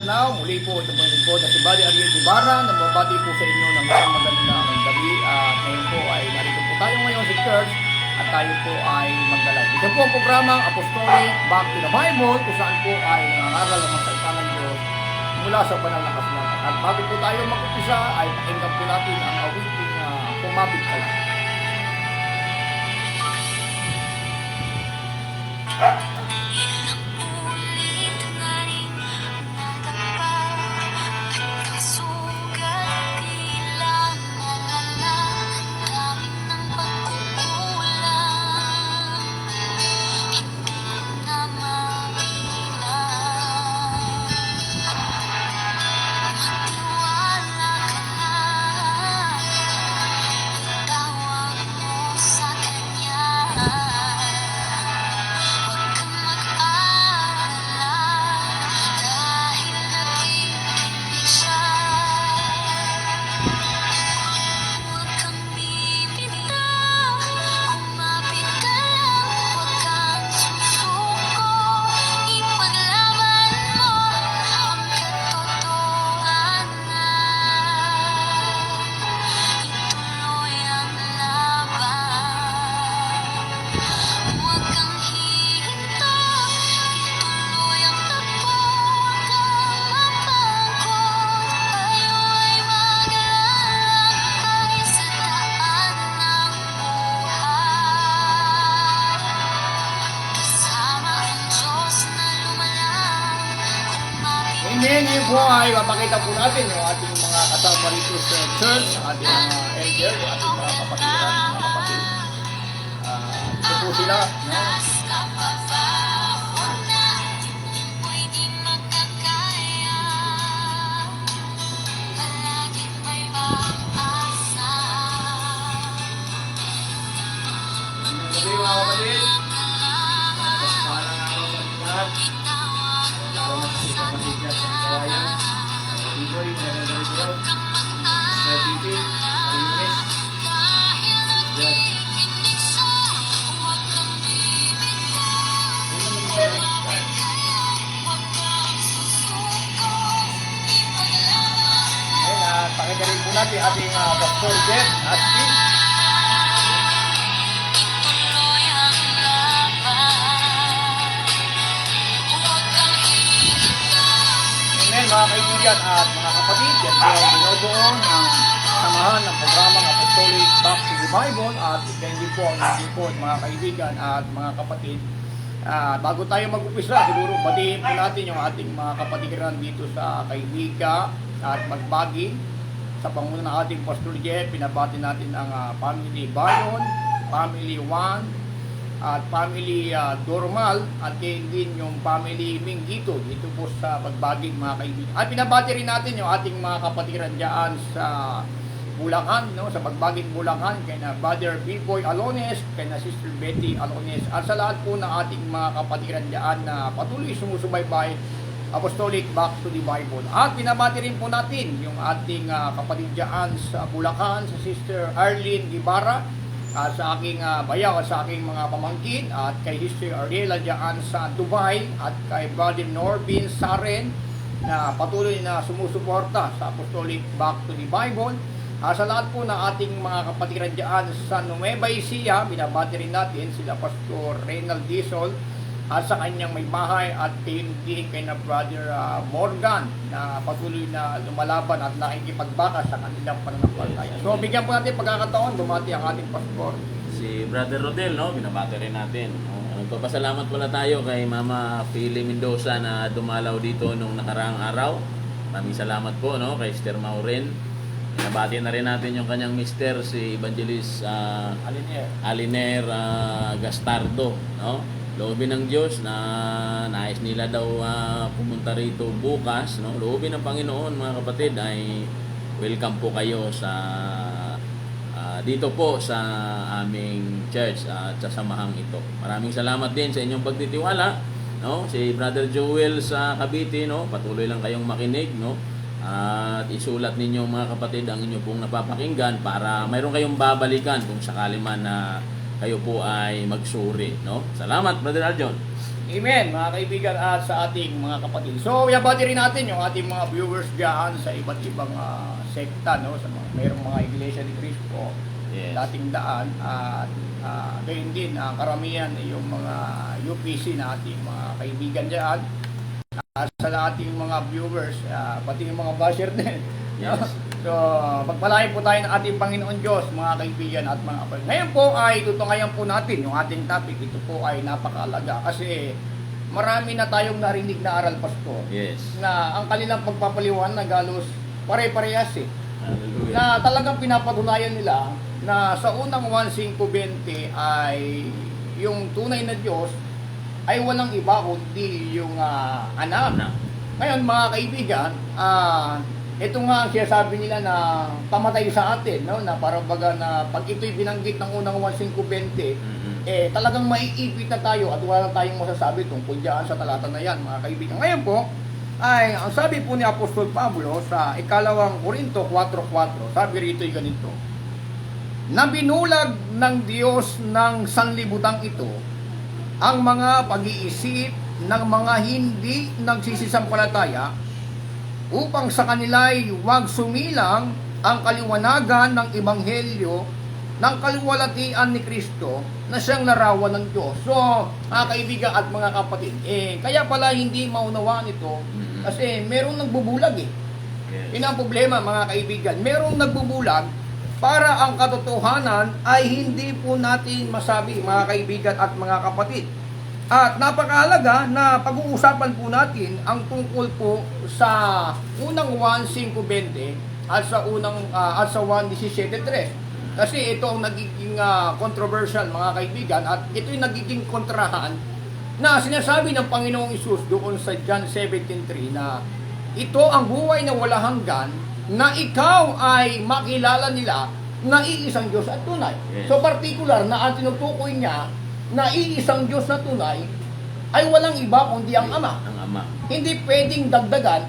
now. Muli po, ito po yung lingkod na si Buddy Ariel Ibarra. Nababati po sa inyo ng isang magandang gabi. At ngayon po ay narito po tayo ngayon sa church at tayo po ay magdala. Ito po ang programang Apostolic Back to the Bible kung saan po ay nangangaral ang salita ng Diyos mula sa banal na kasulatan. At bago po tayo mag-umpisa ay pakinggan po natin ang awiting Kumapit Ka Lang. Ngayon po ay mapakita po natin yung ating mga kasama rito sa church, ang ating mga elder, yung ating mga kapatiran, mga kapatid. Ito po sila, no? Gabi mga kapatid. Parang ako sa lahat. Matigas ang kawayan. Iboy, magandang gabi po. Sa TV, Alinis. Yan. Ngayon, pakinggan po natin ating Pastor Jeff Aspi. Mga kaibigan at mga kapatid, yan po ang binubuo ng samahan ng programang Apostolic Back to the Bible at yan din po ang naging mga kaibigan at mga kapatid. Bago tayo mag-upisa, siguro batiin po natin yung ating mga kapatiran dito sa Kaibika at Magbagi. Sa panguna ng ating Pastor Jeff, pinabati natin ang Family Bayon, Family Juan, at family Dormal at din yung family Minggito dito po sa Magbaging mga kaibigan. At pinabati rin natin yung ating mga kapatiran dyan sa Bulacan, no? Sa Magbaging Bulacan, kay na Brother Biboy Alones, kay na Sister Betty Alones, at sa lahat po ng ating mga kapatiran dyan na patuloy sumusubaybay Apostolic Back to the Bible. At pinabati rin po natin yung ating kapatid dyan sa Bulacan, sa Sister Arlene Ibarra, sa aking bayaw at sa aking mga pamangkin, at kay Sister Ariela dyan sa Dubai, at kay Brother Norbin Saren na patuloy na sumusuporta sa Apostolic Back to the Bible. Sa lahat po ng ating mga kapatiran dyan sa Nueva Ecija, binabati rin natin sila Pastor Reynald Dizol at sa kanyang may bahay, at din kay na Brother Morgan na patuloy na lumalaban at nakikipagbaka sa kanilang pananampalataya. So bigyan po natin pagkakataon, bumati ang ating pastor. Si Brother Rodel, no? Binabati rin natin. Nagpapasalamat pala tayo kay Mama Philly Mendoza na dumalaw dito nung nakaraang araw. Maraming salamat po, no? Kay Sister Maureen. Binabati na rin natin yung kanyang mister, si Evangelist Aliner Gastardo, no? Loobin ng Diyos na nais nila daw pumunta rito bukas, no? Loobin ng Panginoon, mga kapatid, ay welcome po kayo sa dito po sa aming church at sa samahang ito. Maraming salamat din sa inyong pagtitiwala, no? Si Brother Joel sa Cavite, no? Patuloy lang kayong makinig, no? At isulat ninyo, mga kapatid, ang inyo pong napapakinggan para mayroon kayong babalikan kung sakali man na kayo po ay magsuri, no? Salamat, Brother Aljon. Amen, mga kaibigan at sa ating mga kapatid. So, yabati rin natin yung ating mga viewers diyan sa iba't ibang sekta, no? Sa mga, mayroong mga iglesia ni Cristo, Yes. dating daan, at gayon din, karamihan yung mga UPC na ating mga kaibigan diyan. Sa ating mga viewers, pati yung mga basher din. No? Yes. So, pagpalain po tayo ng ating Panginoon Diyos, mga kaibigan at mga kapatid. Ngayon po ay tutungayan po natin yung ating topic. Ito po ay napakalaga kasi marami na tayong narinig na aral, Pastor, Yes. na ang kanilang pagpapaliwanag halos pare-parehas eh. Hallelujah. Na talagang pinapatunayan nila na sa unang 1:5:20 ay yung tunay na Diyos ay walang iba kundi yung anak. Anak. Ngayon mga kaibigan, ito nga ang sinasabi nila na pamatay sa atin, no? Na parang baga na pag ito'y binanggit ng unang 1:5:20, talagang maiipit na tayo at wala na tayong masasabi tungkol diyan sa talata na yan, mga kaibigan. Ngayon po, ay ang sabi po ni Apostol Pablo sa ikalawang Korinto 4:4, sabi rito ay ganito: na binulag ng Diyos ng sanlibutan ito ang mga pag-iisip ng mga hindi nagsisisampalataya upang sa kanila'y huwag sumilang ang kaliwanagan ng Ebanghelyo ng kaluwalhatian ni Kristo na siyang larawan ng Diyos. So, mga kaibigan at mga kapatid, kaya pala hindi maunawaan ito kasi merong nagbubulag eh. Yes. Yun ang problema, mga kaibigan. Merong nagbubulag para ang katotohanan ay hindi po natin masabi, mga kaibigan at mga kapatid. At napakahalaga na pag-uusapan po natin ang tungkol po sa unang 1:5:20 at sa unang at sa 1:17:3. Kasi ito ang nagiging controversial, mga kaibigan, at ito yung nagiging kontrahan na sinasabi ng Panginoong Hesus doon sa John 17:3 na ito ang buhay na wala hanggan, na ikaw ay makilala nila na iisang Diyos at tunay. Yes. So particular na ang tinutukoy niya na iisang Diyos na tunay ay walang iba kundi ang Ama. Ang Ama. Hindi pwedeng dagdagan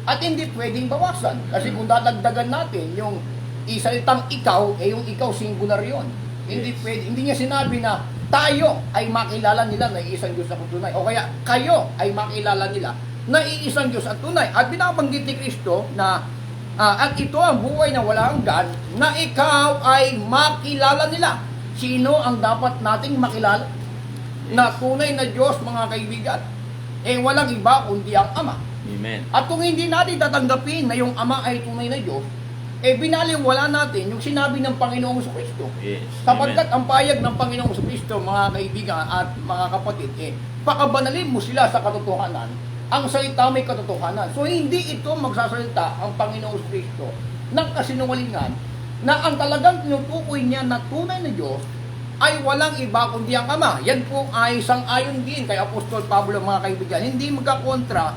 at hindi pwedeng bawasan. Kasi kung dadagdagan natin yung isalitang ikaw, yung ikaw singular yon. Hindi Yes. pwede, hindi niya sinabi na tayo ay makilala nila na iisang Diyos na tunay. O kaya kayo ay makilala nila na iisang Diyos at tunay. At binabanggit ni Kristo na at ito ang buhay na wala hanggan, na ikaw ay makilala nila. Sino ang dapat nating makilala? Na tunay na Diyos, mga kaibigan. Walang iba kundi ang Ama. Amen. At kung hindi natin tatanggapin na yung Ama ay tunay na Diyos, binaliwala natin yung sinabi ng Panginoong Kristo. Yes. Sapagkat Amen. ang payag ng Panginoong Kristo, mga kaibigan at mga kapatid, pakabanalin mo sila sa katotohanan. Ang salita may katotohanan. So hindi ito magsasalita ang Panginoong Kristo ng kasinungalingan na ang talagang tinutukoy niya na tunay na Diyos ay walang iba kundi ang Ama. Yan po ay sang-ayon din kay Apostol Pablo, mga kaibigan. Hindi magkakontra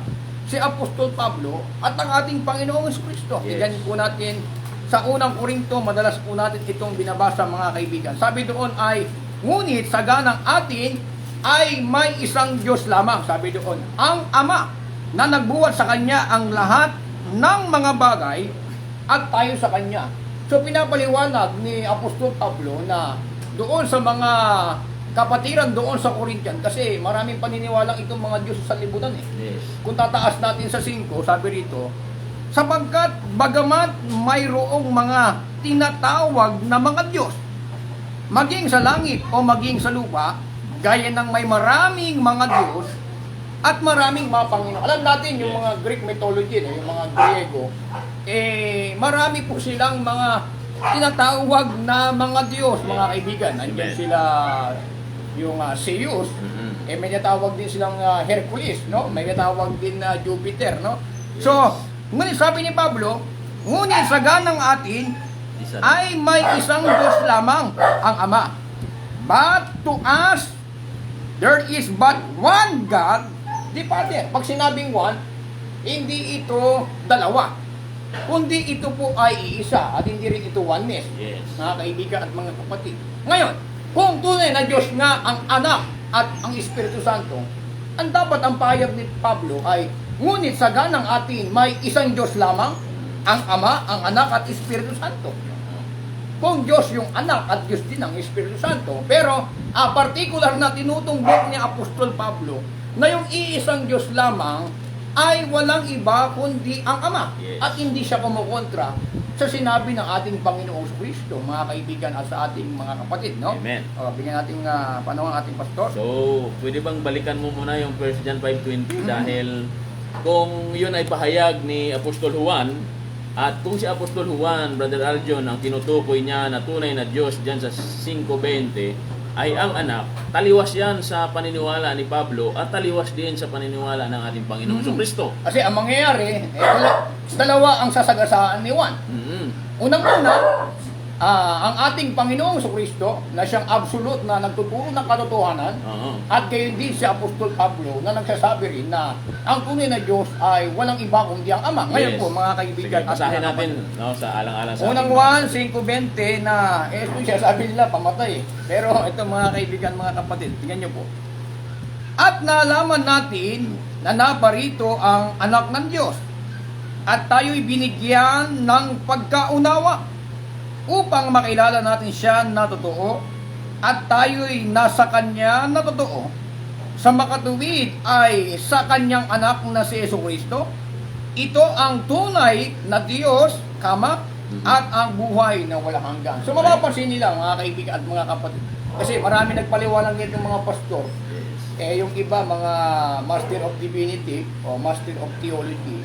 si Apostol Pablo at ang ating Panginoong Kristo. Yes. Tignan po natin sa unang Korinto, madalas po natin itong binabasa, mga kaibigan. Sabi doon ay, ngunit sa ganang atin ay may isang Diyos lamang. Sabi doon, ang Ama na nagbuhat sa Kanya ang lahat ng mga bagay at tayo sa Kanya. So pinapaliwanag ni Apostol Pablo na doon sa mga kapatiran doon sa Corinthian, kasi maraming paniniwalang itong mga Diyos sa libutan eh. Yes. Kung tataas natin sa 5, sabi rito, sapagkat bagamat mayroong mga tinatawag na mga Diyos, maging sa langit o maging sa lupa, gaya ng may maraming mga Diyos at maraming mga Panginoon. Alam natin yung mga Greek mythology, yung mga Griego, marami po silang mga tinatawag na mga Diyos, mga kaibigan. Nandiyan Amen. sila yung Zeus, may natawag din silang Hercules, no? May natawag din na Jupiter, no? So, ngunit sabi ni Pablo, ngunit sa ganang atin Isa. ay may isang Diyos lamang, ang Ama. But to us, there is but one God, the Father. Pag sinabing one, hindi ito dalawa, kundi ito po ay iisa at hindi rin ito oneness, Yes. mga kaibigan at mga kapatid. Ngayon, kung tunay na Diyos nga ang Anak at ang Espiritu Santo, ang dapat ang payag ni Pablo ay, ngunit sa ganang atin may isang Diyos lamang, ang Ama, ang Anak at Espiritu Santo. Kung Diyos yung Anak at Diyos din ang Espiritu Santo, pero particular na tinutumbok ni Apostol Pablo na yung iisang Diyos lamang ay walang iba kundi ang Ama. Yes. At hindi siya kumukontra sa sinabi ng ating Panginoong Kristo, mga kaibigan, at sa ating mga kapatid, no? Amen. Bigyan natin panahon ang ating pastor. So, pwede bang balikan mo muna yung 1 John 5:20 dahil kung yun ay pahayag ni Apostol Juan at kung si Apostol Juan, Brother Aljon, ang tinutukoy niya na tunay na Diyos dyan sa 5:20 ay ang anak, taliwas yan sa paniniwala ni Pablo at taliwas din sa paniniwala ng ating Panginoong Kristo. Kasi ang mangyayari, dalawa ang sasagasaan ni Juan. Unang-una, ang ating Panginoong Kristo na siyang absolute na nagtuturo ng katotohanan, at gayon din si Apostol Pablo na nagsasabi rin na ang tunay na Diyos ay walang iba kundi ang Ama. Ngayon Yes. po, mga kaibigan, Sige, basahin natin, no, sa alang-alang sa unang Juan 5:20 na ito siya sabi nila pamatay. Pero ito, mga kaibigan, mga kapatid, tingnan niyo po. At nalaman natin na naparito ang anak ng Diyos at tayo'y binigyan ng pagkaunawa upang makilala natin siya na totoo at tayo'y nasa kanya na totoo. Sa makatuwid ay sa kanyang anak na si Jesucristo. Ito ang tunay na Diyos, at ang buhay na walang hanggan. So mapapansin nila, mga kaibigan at mga kapatid. Kasi marami nagpaliwanag nito mga pastor. Yung iba mga Master of Divinity o Master of Theology.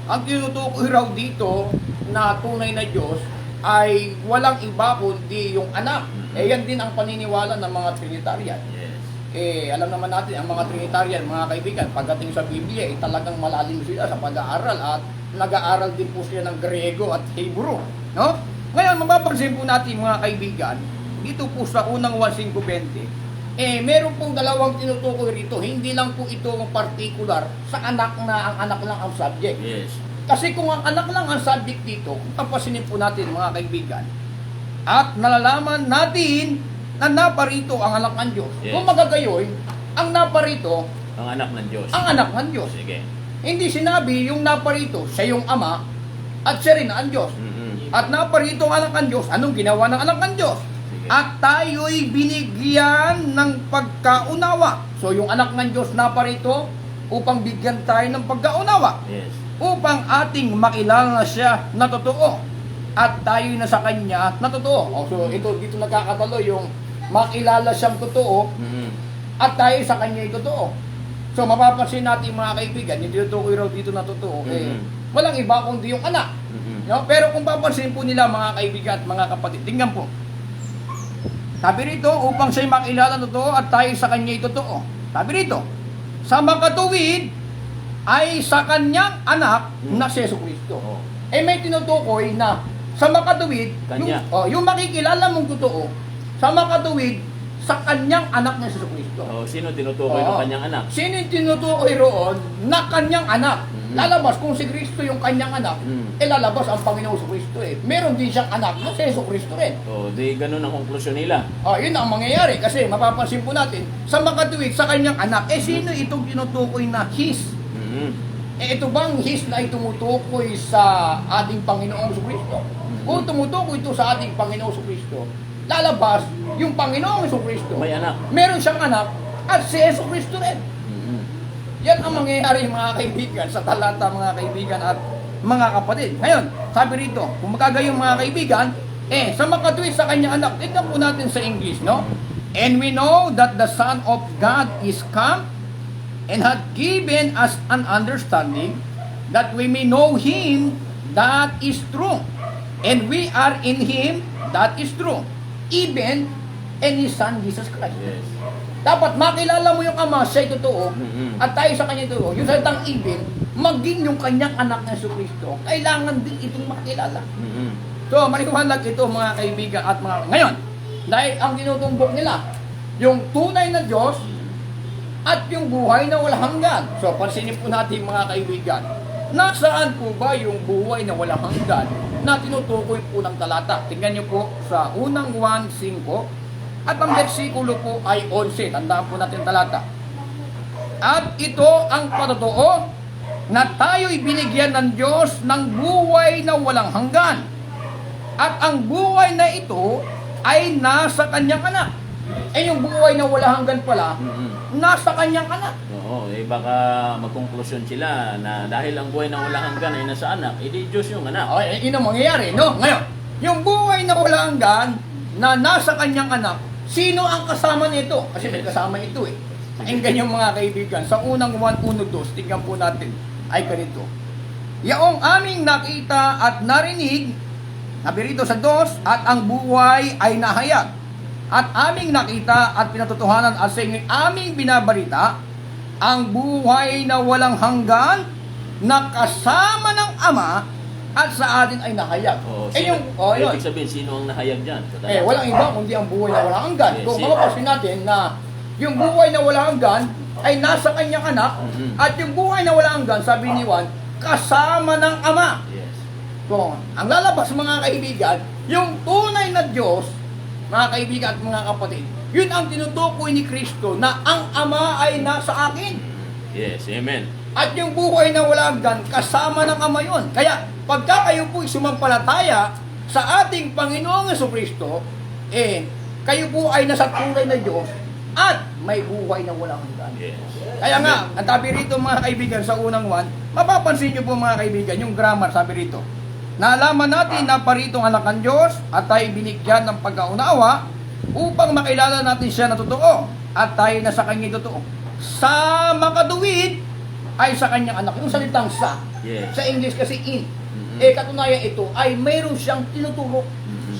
Ang tinutukoy raw dito na tunay na Diyos ay walang iba kundi yung anak. Yan din ang paniniwala ng mga Trinitarian. Alam naman natin, ang mga Trinitarian, mga kaibigan, pagdating sa Biblia, talagang malalim sila sa pag-aaral at nag-aaral din po sila ng Grego at Hebrew. No? Ngayon, mapapansin po natin, mga kaibigan, dito po sa unang 1:5:20, meron pong dalawang tinutukoy rito. Hindi lang po ito particular sa anak na ang anak lang ang subject. Yes. Kasi kung ang anak lang ang subject dito, kung papasinin po natin, mga kaibigan, at nalalaman natin na naparito ang anak ng Diyos. Yes. Kung magagayoy, ang naparito, Ang anak ng Diyos. ang anak ng Diyos. Sige. Hindi sinabi yung naparito, siya yung Ama, at siya rin ang Diyos. At naparito ang anak ng Diyos, anong ginawa ng anak ng Diyos? Sige. At tayo'y binigyan ng pagkaunawa. So yung anak ng Diyos naparito upang bigyan tayo ng pagkaunawa. Yes. Upang ating makilala siya na totoo. At tayo'y nasa Kanya na totoo. So ito, dito nagkakatalo yung makilala siyang totoo at tayo sa Kanya ay totoo. So mapapansin natin, mga kaibigan, yung tinutukoy raw dito na totoo, walang iba kundi yung anak. No? Pero kung papansin po nila, mga kaibigan at mga kapatid, tingnan po. Sabi rito, upang siya'y makilala totoo at tayo sa Kanya ay totoo. Sabi rito, sa makatuwid ay sa Kanyang anak na si Jesucristo. May tinutukoy na sa makatuwid, Kanya. yung makikilala mong totoo, sa makatuwid, sa Kanyang anak na si Jesucristo. Sino tinutukoy ng kanyang anak? Sino yung tinutukoy roon na Kanyang anak? Lalabas, kung si Kristo yung Kanyang anak, lalabas ang Panginoong Kristo Meron din siyang anak na si Jesucristo rin. Di ganun ang konklusyon nila. Yun ang mangyayari kasi mapapansin po natin, sa makatuwid, sa Kanyang anak, sino itong tinutukoy na His? Ito bang His na itumutukoy sa ating Panginoong Kristo? Kung tumutukoy ito sa ating Panginoong Kristo, lalabas yung Panginoong Kristo. May anak. Meron siyang anak at si Kristo rin. Yan ang mangyayari, mga kaibigan, sa talata, mga kaibigan at mga kapatid. Ngayon, sabi rito, kung magkagayon, mga kaibigan, sa makatuwid sa Kanyang anak, tignan po natin sa English, no? And we know that the Son of God is come and had given us an understanding that we may know Him that is true. And we are in Him that is true. Even in His Son, Jesus Christ. Yes. Dapat makilala mo yung Ama, siya'y totoo, at tayo sa Kanya totoo. Yung salitang even, maging yung Kanyang anak na Jesucristo, kailangan din itong makilala. So, maliwanag ito, mga kaibigan at mga... Ngayon, dahil ang tinutumbok nila, yung tunay na Diyos at yung buhay na walang hanggan. So, pansinin po natin, mga kaibigan, nasaan po ba yung buhay na walang hanggan na tinutukoy po ng talata? Tingnan niyo po sa unang 1:5 at ang bersikulo po ay 11. Tandaan po natin talata. At ito ang patotoo na tayo'y binigyan ng Diyos ng buhay na walang hanggan. At ang buhay na ito ay nasa Kanyang anak. Eh yung buhay na wala hanggan pala, Mm-mm. nasa kanyang anak. Oo, baka magkonklusyon sila na dahil ang buhay na walang hanggan ay nasa anak, edi Diyos yung anak. Okay, yun ang mangyayari, no? Ngayon, yung buhay na wala hanggan, na nasa kanyang anak, sino ang kasama nito? Kasi may kasama ito eh. Pakinggan yung mga kaibigan. Sa unang 1:1-2, tingnan po natin, ay ganito. Yaong aming nakita at narinig, sabi rito sa 2, at ang buhay ay nahayag. At aming nakita at pinatotohanan at sa inyo aming binabalita, ang buhay na walang hanggan, na kasama ng Ama, at sa atin ay nahayag. Oo, Yun. ibig sabihin, sino ang nahayag dyan? Walang iba kundi ang buhay na walang hanggan. Yes, Kung yes. mapapansin natin na yung buhay na walang hanggan ay nasa kanyang anak, Mhm. at yung buhay na walang hanggan, sabi ni Juan, kasama ng Ama. Yes. So, ang lalabas mga kaibigan, yung tunay na Diyos, mga kaibigan at mga kapatid, yun ang tinutukoy ni Kristo na ang Ama ay nasa akin. Yes, amen. At yung buhay na walang hanggan, kasama ng Ama yun. Kaya, pagka kayo po'y sumampalataya sa ating Panginoong Jesucristo, kayo po ay nasa tunay na Diyos at may buhay na walang hanggan. Yes. Kaya nga, ang sabi rito mga kaibigan sa unang 1, mapapansin nyo po mga kaibigan, yung grammar sabi rito, naalaman natin na paritong anak ng Diyos at tayo binigyan ng pagkaunawa upang makilala natin siya na totoo at tayo na sa kanya totoo. Sa makaduwid ay sa kanyang anak. Yung salitang sa. Yes. Sa English kasi in. Mhm. Katunayan ito ay mayroon siyang tinuturo. Mhm.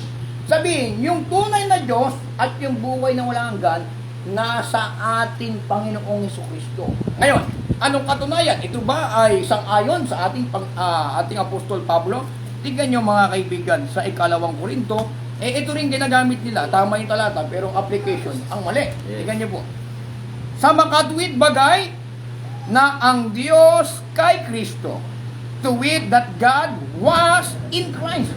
Sabihin, yung tunay na Diyos at yung buhay na walang hanggan, nasa ating Panginoong Jesucristo. Ngayon, anong katunayan? Ito ba ay sang-ayon sa ating Apostol Pablo? Tingnan nyo mga kaibigan, sa 2 Korinto, ito rin ginagamit nila, tama yung talata, pero ang application, ang mali. Yes. Tingnan nyo po. Sa makatwid bagay, na ang Diyos kay Kristo, to wit that God was in Christ.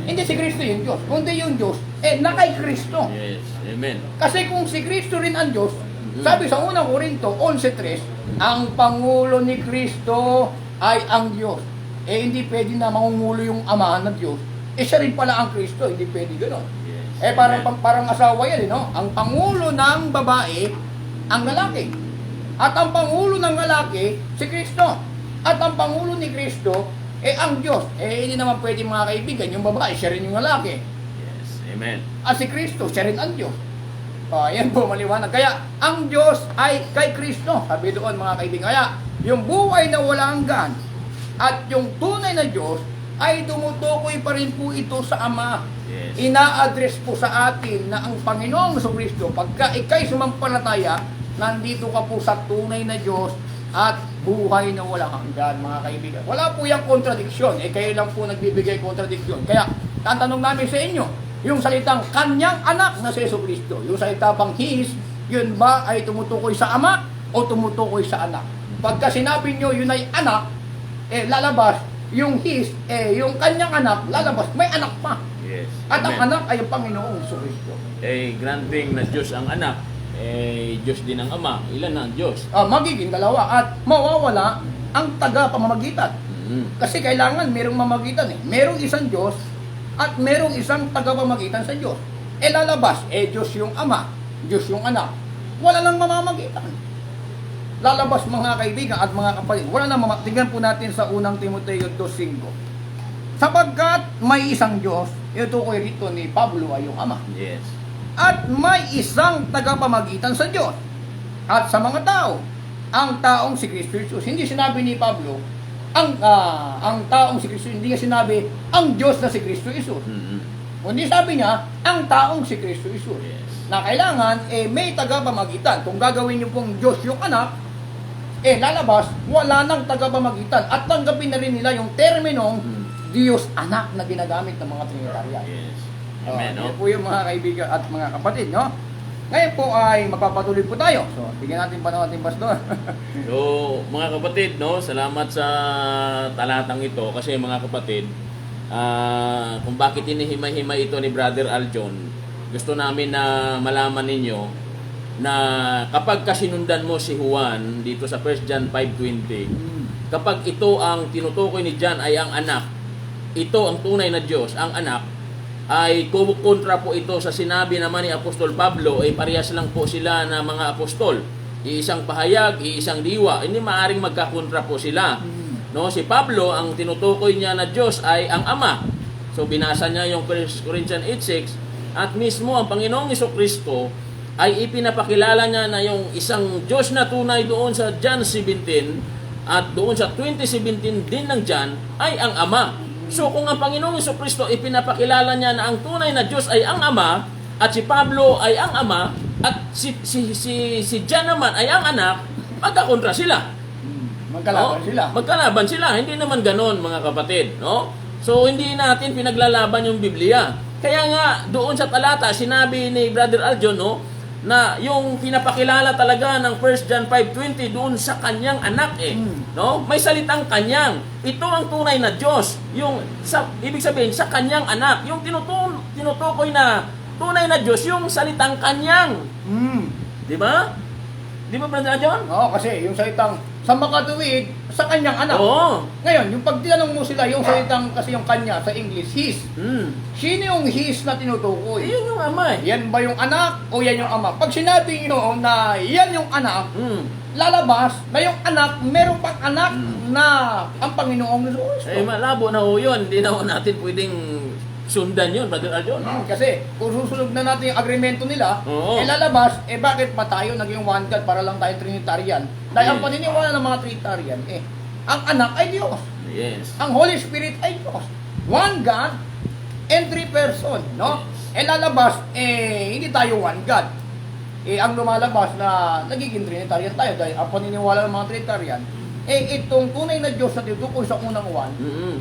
Hindi si Kristo yung Diyos, kundi yung Diyos, na kay Kristo. Yes, amen. Kasi kung si Kristo rin ang Diyos, sabi sa unang Korinto 11:3, ang Pangulo ni Kristo ay ang Diyos. Hindi pwede na mangungulo yung Ama na Diyos. Siya rin pala ang Kristo, hindi pwede gano'n. Yes. Parang asawa yan, no? Ang Pangulo ng babae, ang lalaki. At ang Pangulo ng lalaki, si Kristo. At ang Pangulo ni Kristo, ang Diyos. Hindi naman pwede mga kaibigan, yung babae, siya rin yung lalaki. Yes, amen. At si Kristo, siya rin ang Diyos. Yan po, maliwanag. Kaya, ang Diyos ay kay Kristo. Sabi doon mga kaibigan. Kaya, yung buhay na walang hanggan at yung tunay na Diyos ay tumutukoy pa rin po ito sa Ama. Yes. Ina-address po sa atin na ang Panginoong Jesucristo, pagka ikay sumampalataya, nandito ka po sa tunay na Diyos at buhay na walang hanggan, mga kaibigan. Wala po yung kontradiksyon. Kayo lang po nagbibigay kontradiksyon. Kaya, tatanong namin sa inyo, yung salitang kanyang anak na si Jesucristo, yung salita bang His, yun ba ay tumutukoy sa Ama o tumutukoy sa anak? Pagka sinabi nyo yun ay anak, lalabas yung His, yung kanyang anak, lalabas, may anak pa. Yes. At ang amen. anak ay ang Panginoong Jesucristo. Granting na Diyos ang anak, Diyos din ang Ama. Ilan na ang Diyos? Magiging dalawa at mawawala ang taga-pamamagitan. Mhm. Kasi kailangan merong mamagitan Merong isang Diyos at merong isang taga-pamagitan sa Diyos. Lalabas, Diyos yung Ama, Diyos yung anak. Wala nang mamamagitan. Lalabas mga kaibigan at mga kapatid. Wala nang tingnan po natin sa unang Timoteo 2:5. Sapagkat may isang Diyos, ito ko rito ni Pablo ay yung Ama. Yes. At may isang tagapamagitan sa Diyos at sa mga tao, ang taong si Kristo Jesus. Hindi sinabi ni Pablo ang taong si Kristo, hindi niya sinabi ang Diyos na si Kristo Jesus. Mhm. Kundi sabi niya ang taong si Kristo Jesus. Yes. Na kailangan may tagapamagitan. Kung gagawin niyo pong Diyos yung anak, lalabas, wala nang tagapamagitan at tanggapin na rin nila yung terminong Diyos anak na ginagamit ng mga Trinitarian. Yes. Amen, no? Yan po yung mga kaibigan at mga kapatid, no? Ngayon po ay magpapatuloy po tayo. So, bigyan natin panahon ating pastor. So, mga kapatid, no, salamat sa talatang ito kasi mga kapatid, kung bakit hinihimay-himay ito ni Brother Aljon, gusto namin na malaman ninyo na kapag kasinundan mo si Juan dito sa 1 John 5:20, kapag ito ang tinutukoy ni John ay ang anak, ito ang tunay na Diyos, ang anak, ay kontra po ito sa sinabi naman ni Apostol Pablo, ay parehas lang po sila na mga apostol. Iisang pahayag, iisang diwa. Hindi maaring magkakontra po sila. No, si Pablo, ang tinutukoy niya na Diyos ay ang Ama. So binasa niya yung 1 Corinthians 8:6 at mismo ang Panginoong Jesucristo ay ipinapakilala niya na yung isang Diyos na tunay doon sa John 17 at doon sa 20:17 din ng John ay ang Ama. So kung ang Panginoong Jesucristo ipinapakilala niya na ang tunay na Diyos ay ang Ama at si Pablo ay ang Ama at si John naman ay ang anak, magkakontra sila. Magkalaban sila. Magkalaban sila. Hindi naman ganon, mga kapatid. No? So, hindi natin pinaglalaban yung Biblia. Kaya nga, doon sa talata, sinabi ni Brother Aljon, no, na yung pinapakilala talaga ng 1 John 5:20 doon sa kanyang anak no? May salitang kanyang. Ito ang tunay na Diyos. Ibig sabihin, sa kanyang anak. Yung tinutukoy na tunay na Diyos, yung salitang kanyang. Di ba? Di ba, Brother John? Oo, kasi yung salitang sa makatuwid, sa kanyang anak. Oo. Ngayon, yung pag tinanong mo sila, yung salitang kasi yung kanya sa English, his. Sino yung his na tinutukoy? Yun yung ama eh. Yan ba yung anak o yan yung ama? Pag sinabi nyo na yan yung anak, lalabas na yung anak, meron pang anak na ang Panginoong Jesucristo. Eh, malabo na ho yun. Hindi na ho natin pwedeng sundan yun, Brother Aljon. Kasi kung susunod na natin yung agreemento nila, Oo. lalabas, bakit pa tayo naging one God para lang tayo Trinitarian? Dahil ang Yes. paniniwala ng mga Trinitarian, ang anak ay Diyos. Yes. Ang Holy Spirit ay Diyos. One God and three person, no? Lalabas, hindi tayo one God. Ang lumalabas na nagiging Trinitarian tayo dahil ang paniniwala ng mga Trinitarian, itong tunay na Diyos na tinutukoy sa unang one,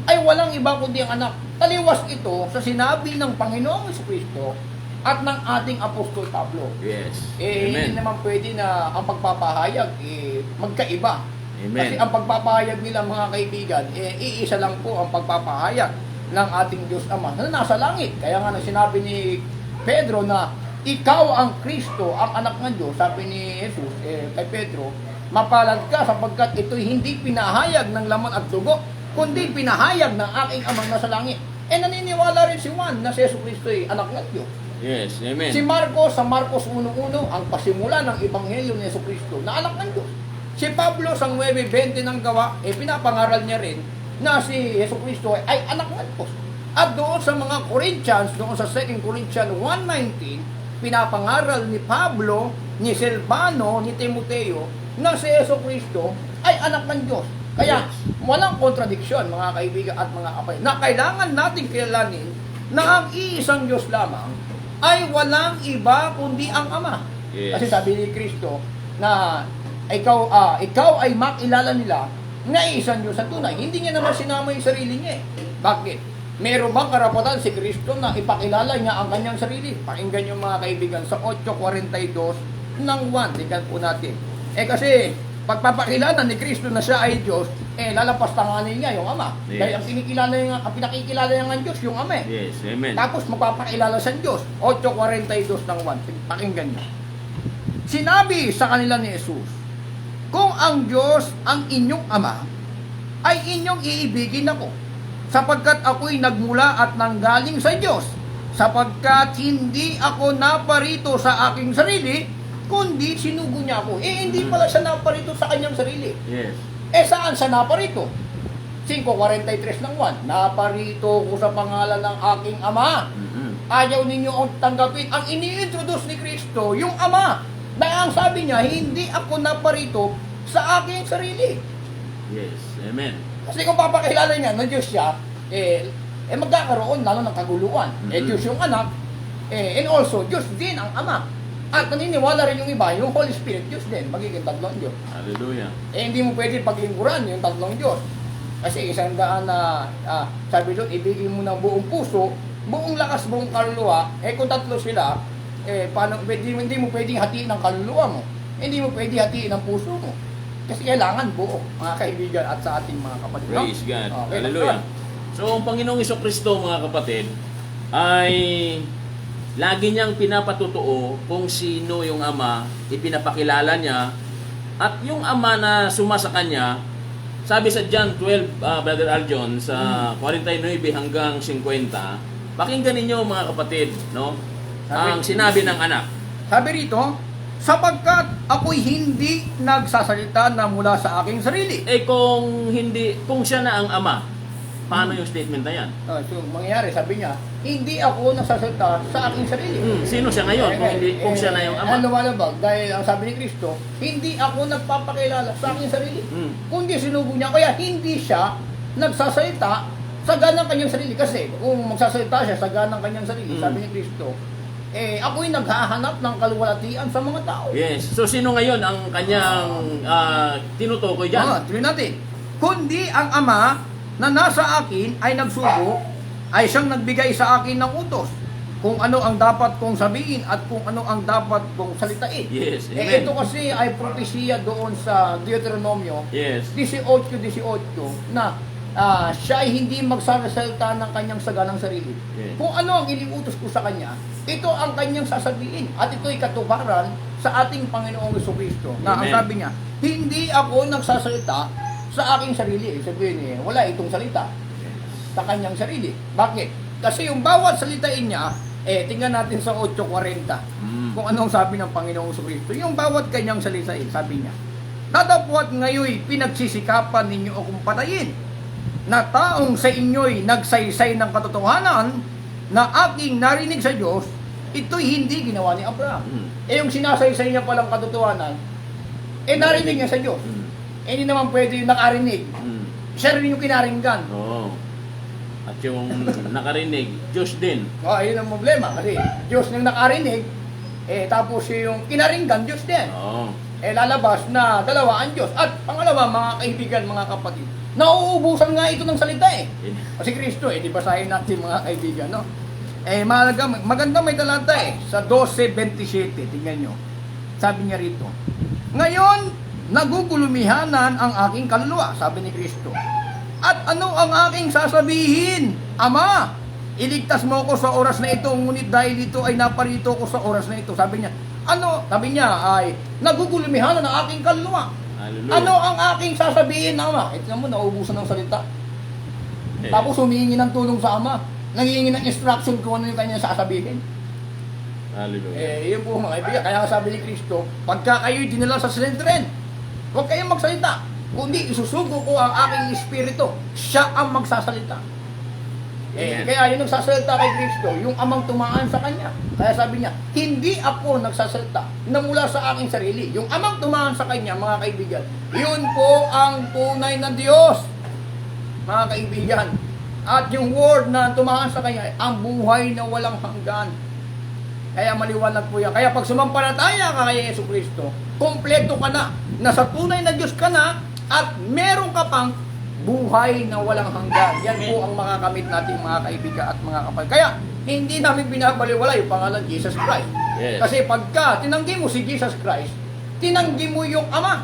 ay walang iba kundi ang anak. Taliwas ito sa sinabi ng Panginoong Jesucristo at ng ating Apostol Pablo. Yes. Hindi Amen. naman pwede na ang pagpapahayag magkaiba. Amen. Kasi ang pagpapahayag nila, mga kaibigan, iisa lang po ang pagpapahayag ng ating Diyos Ama na nasa langit. Kaya nga sinabi ni Pedro na ikaw ang Kristo, ang anak ng Diyos. Sabi ni Jesus kay Pedro, mapalad ka sapagkat ito'y hindi pinahayag ng laman at dugo, kundi pinahayag ng aking amang nasa langit. Naniniwala rin si Juan na si Jesucristo ay anak ng Diyos. Yes. Amen. Si Marcos, sa Marcos 1:1, ang pasimula ng Ebanghelyo ni Jesucristo na anak ng Diyos. Si Pablo sa 9:20 ng gawa, pinapangaral niya rin na si Jesucristo ay anak ng Diyos. At doon sa mga Corinthians, doon sa 2 Corinthians 1:19, pinapangaral ni Pablo, ni Silvano, ni Timoteo, na si Jesucristo ay anak ng Diyos. Kaya, walang kontradiksyon, mga kaibigan at mga kapatid, na kailangan nating kilalanin na ang iisang Diyos lamang ay walang iba kundi ang Ama. Yes. Kasi sabi ni Kristo na ikaw ay makilala nila na isang Diyos ang tunay. Hindi niya naman sinama yung sarili niya. Bakit? Meron bang karapatan si Kristo na ipakilala niya ang kanyang sarili? Pakinggan yung mga kaibigan sa 8:42 ng 1. Tingnan po natin. Kasi pagpapakilala ni Kristo na siya ay Diyos, lalapas tanganin niya yung Ama. Yes. Dahil ang pinakikilala niya ng Diyos, yung Ama. Yes. Amen. Tapos magpapakilala sa Diyos. 8:42 ng 1. Pakinggan niyo. Sinabi sa kanila ni Jesus, kung ang Diyos ang inyong Ama, ay inyong iibigin ako, sapagkat ako'y nagmula at nanggaling sa Diyos, sapagkat hindi ako naparito sa aking sarili, kundi sinugo niya ako. Hindi pala siya naparito sa kanyang sarili. Yes. Saan siya naparito? 5:43 ng 1. Naparito ko sa pangalan ng aking Ama. Ayaw ninyo ang tanggapin. Ang ini-introduce ni Kristo, yung Ama. Na ang sabi niya, hindi ako naparito sa aking sarili. Yes. Amen. Kasi kung papakilala niya na Diyos siya, magkakaroon lalo ng kaguluhan. Diyos yung anak, and also, Diyos din ang Ama. At naniniwala rin yung iba, yung Holy Spirit, Diyos din, magiging tatlong Diyos. Hallelujah. Hindi mo pwede paglingkuran yung tatlong Diyos. Kasi isang daan na, sabi doon, ibigin mo ng buong puso, buong lakas, buong kaluluwa, kung tatlo sila, paano, hindi mo pwedeng hatiin ang kaluluwa mo. Hindi mo pwede hatiin ang puso mo. Kasi kailangan buo, mga kaibigan at sa ating mga kapatid. No? Praise God. Okay, Hallelujah. So, ang Panginoong Jesucristo, mga kapatid, ay lagi niyang pinapatutuo kung sino yung Ama, ipinapakilala niya, at yung Ama na suma sa Kanya, sabi sa John 12, Brother Aljon, sa 49 hanggang 50, Pakinggan ninyo mga kapatid, no? Sabi- Ang sinabi ng anak. Sabi rito, sapagkat ako'y hindi nagsasalita na mula sa aking sarili. Eh kung siya na ang ama, paano yung statement na yan? So, mangyayari, sabi niya, hindi ako nagsasalita sa aking sarili. Sino siya ngayon kung siya na yung ama? Ano lumalabag? Dahil ang sabi ni Kristo, hindi ako nagpapakilala sa aking sarili. Kundi sinugo niya, kaya hindi siya nagsasalita sa ganang kanyang sarili. Kasi kung magsasalita siya sa ganang kanyang sarili, sabi ni Kristo, ako'y naghahanap ng kaluwalhatian sa mga tao. Yes. So sino ngayon ang kanyang tinutukoy dyan? Tuloy natin. Kundi ang ama na nasa akin ay nagsugo, ay siyang nagbigay sa akin ng utos kung ano ang dapat kong sabihin at kung ano ang dapat kong salitain. Yes, amen. Ito kasi ay propesiya doon sa Deuteronomio Yes. 18:18 na siya ay hindi magsasalita ng kanyang saganang sarili. Yes. Kung ano ang iniutos ko sa kanya, ito ang kanyang sasabihin. At ito'y katuparan sa ating Panginoong Jesucristo. Na ang Amen. sabi niya, hindi ako nagsasalita sa aking sarili. Sabihin niya, wala itong salita sa kanyang sarili. Bakit? Kasi yung bawat salitain niya, tingnan natin sa 8:40. Kung anong sabi ng Panginoong Jesucristo. Yung bawat kanyang salitain, sabi niya, "Datapwat ngayoy pinagsisikapan ninyo akong patayin, na taong sa inyo'y nagsaysay ng katotohanan na aking narinig sa Diyos, ito'y hindi ginawa ni Abraham." Yung sinasaysay niya palang katotohanan, narinig niya sa Diyos. Hindi naman pwede yung nakarinig. Siya rin yung kinaringgan. Oo. At yung nakarinig, Diyos din. Ayun ang problema. Kasi Diyos nang nakarinig, tapos yung kinaringgan, Diyos din. Oo. Lalabas na dalawa ang Diyos. At pangalawa, mga kaibigan, mga kapatid, nauubusan nga ito ng salita Kasi Kristo, di basahin natin mga kaibigan, no? Maganda may talata sa 12:27, tingnan nyo. Sabi niya rito, "Ngayon, nagugulumihanan ang aking kaluluwa," sabi ni Kristo. "At ano ang aking sasabihin? Ama, iligtas mo ko sa oras na ito, ngunit dahil dito ay naparito ko sa oras na ito." Sabi niya, sabi niya ay, nagugulumihanan ang aking kaluluwa. Hallelujah. Ano ang aking sasabihin, Ama? Ito naman, nauubusan ng salita. Tapos humihingi ng tulong sa Ama. Nangihingi ng instruction kung ano yung kanya sasabihin. Hallelujah. Yun po mga kaibigan. Kaya sabi ni Kristo, pagka kayo'y dinala sa Sanhedrin, huwag kayong magsalita. Kundi isusugo ko ang aking espiritu. Siya ang magsasalita. Amen. Kaya yung nagsasalita kay Kristo, yung amang tumaan sa kanya. Kaya sabi niya, hindi ako nagsasalita na mula sa aking sarili. Yung amang tumaan sa kanya, mga kaibigan, yun po ang tunay na Diyos. Mga kaibigan. At yung word na tumaan sa kanya, ang buhay na walang hanggan. Kaya maliwanag po yan. Kaya pag sumampalataya ka kay Yesu Kristo, kompleto ka na. Nasa tunay na Diyos ka na, at meron ka pang buhay na walang hanggan. Yan po ang makakamit natin mga kaibigan at mga kapatid. Kaya hindi namin binabaliwala yung pangalan Jesus Christ. Yes. Kasi pagka tinanggi mo si Jesus Christ, tinanggi mo yung Ama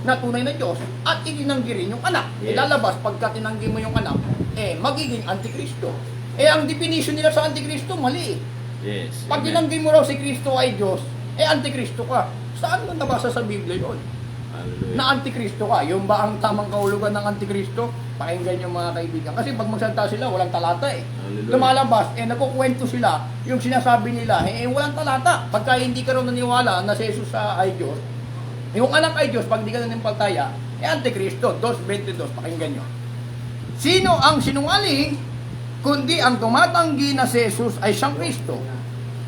na tunay na Diyos at itinanggi rin yung anak. Yes. Ilalabas pagka tinanggi mo yung anak, magiging Antikristo. Ang definition nila sa Antikristo, mali Yes. Pag Amen. tinanggi mo raw si Kristo ay Diyos, Antikristo ka. Saan mo nabasa sa Biblia yun? Hallelujah. Na Antikristo ka. Yung ba ang tamang kahulugan ng Antikristo? Pakinggan yung mga kaibigan. Kasi pag magsalita sila, walang talata Hallelujah. Lumalabas, nagkukwento sila, yung sinasabi nila, walang talata. Pagka hindi ka raw naniwala na si Jesus ay Diyos, yung anak ay Diyos, pag hindi ka nanimpaltaya, Antikristo. 2:22, pakinggan nyo. "Sino ang sinungaling, kundi ang tumatanggi na si Jesus ay siyang Kristo?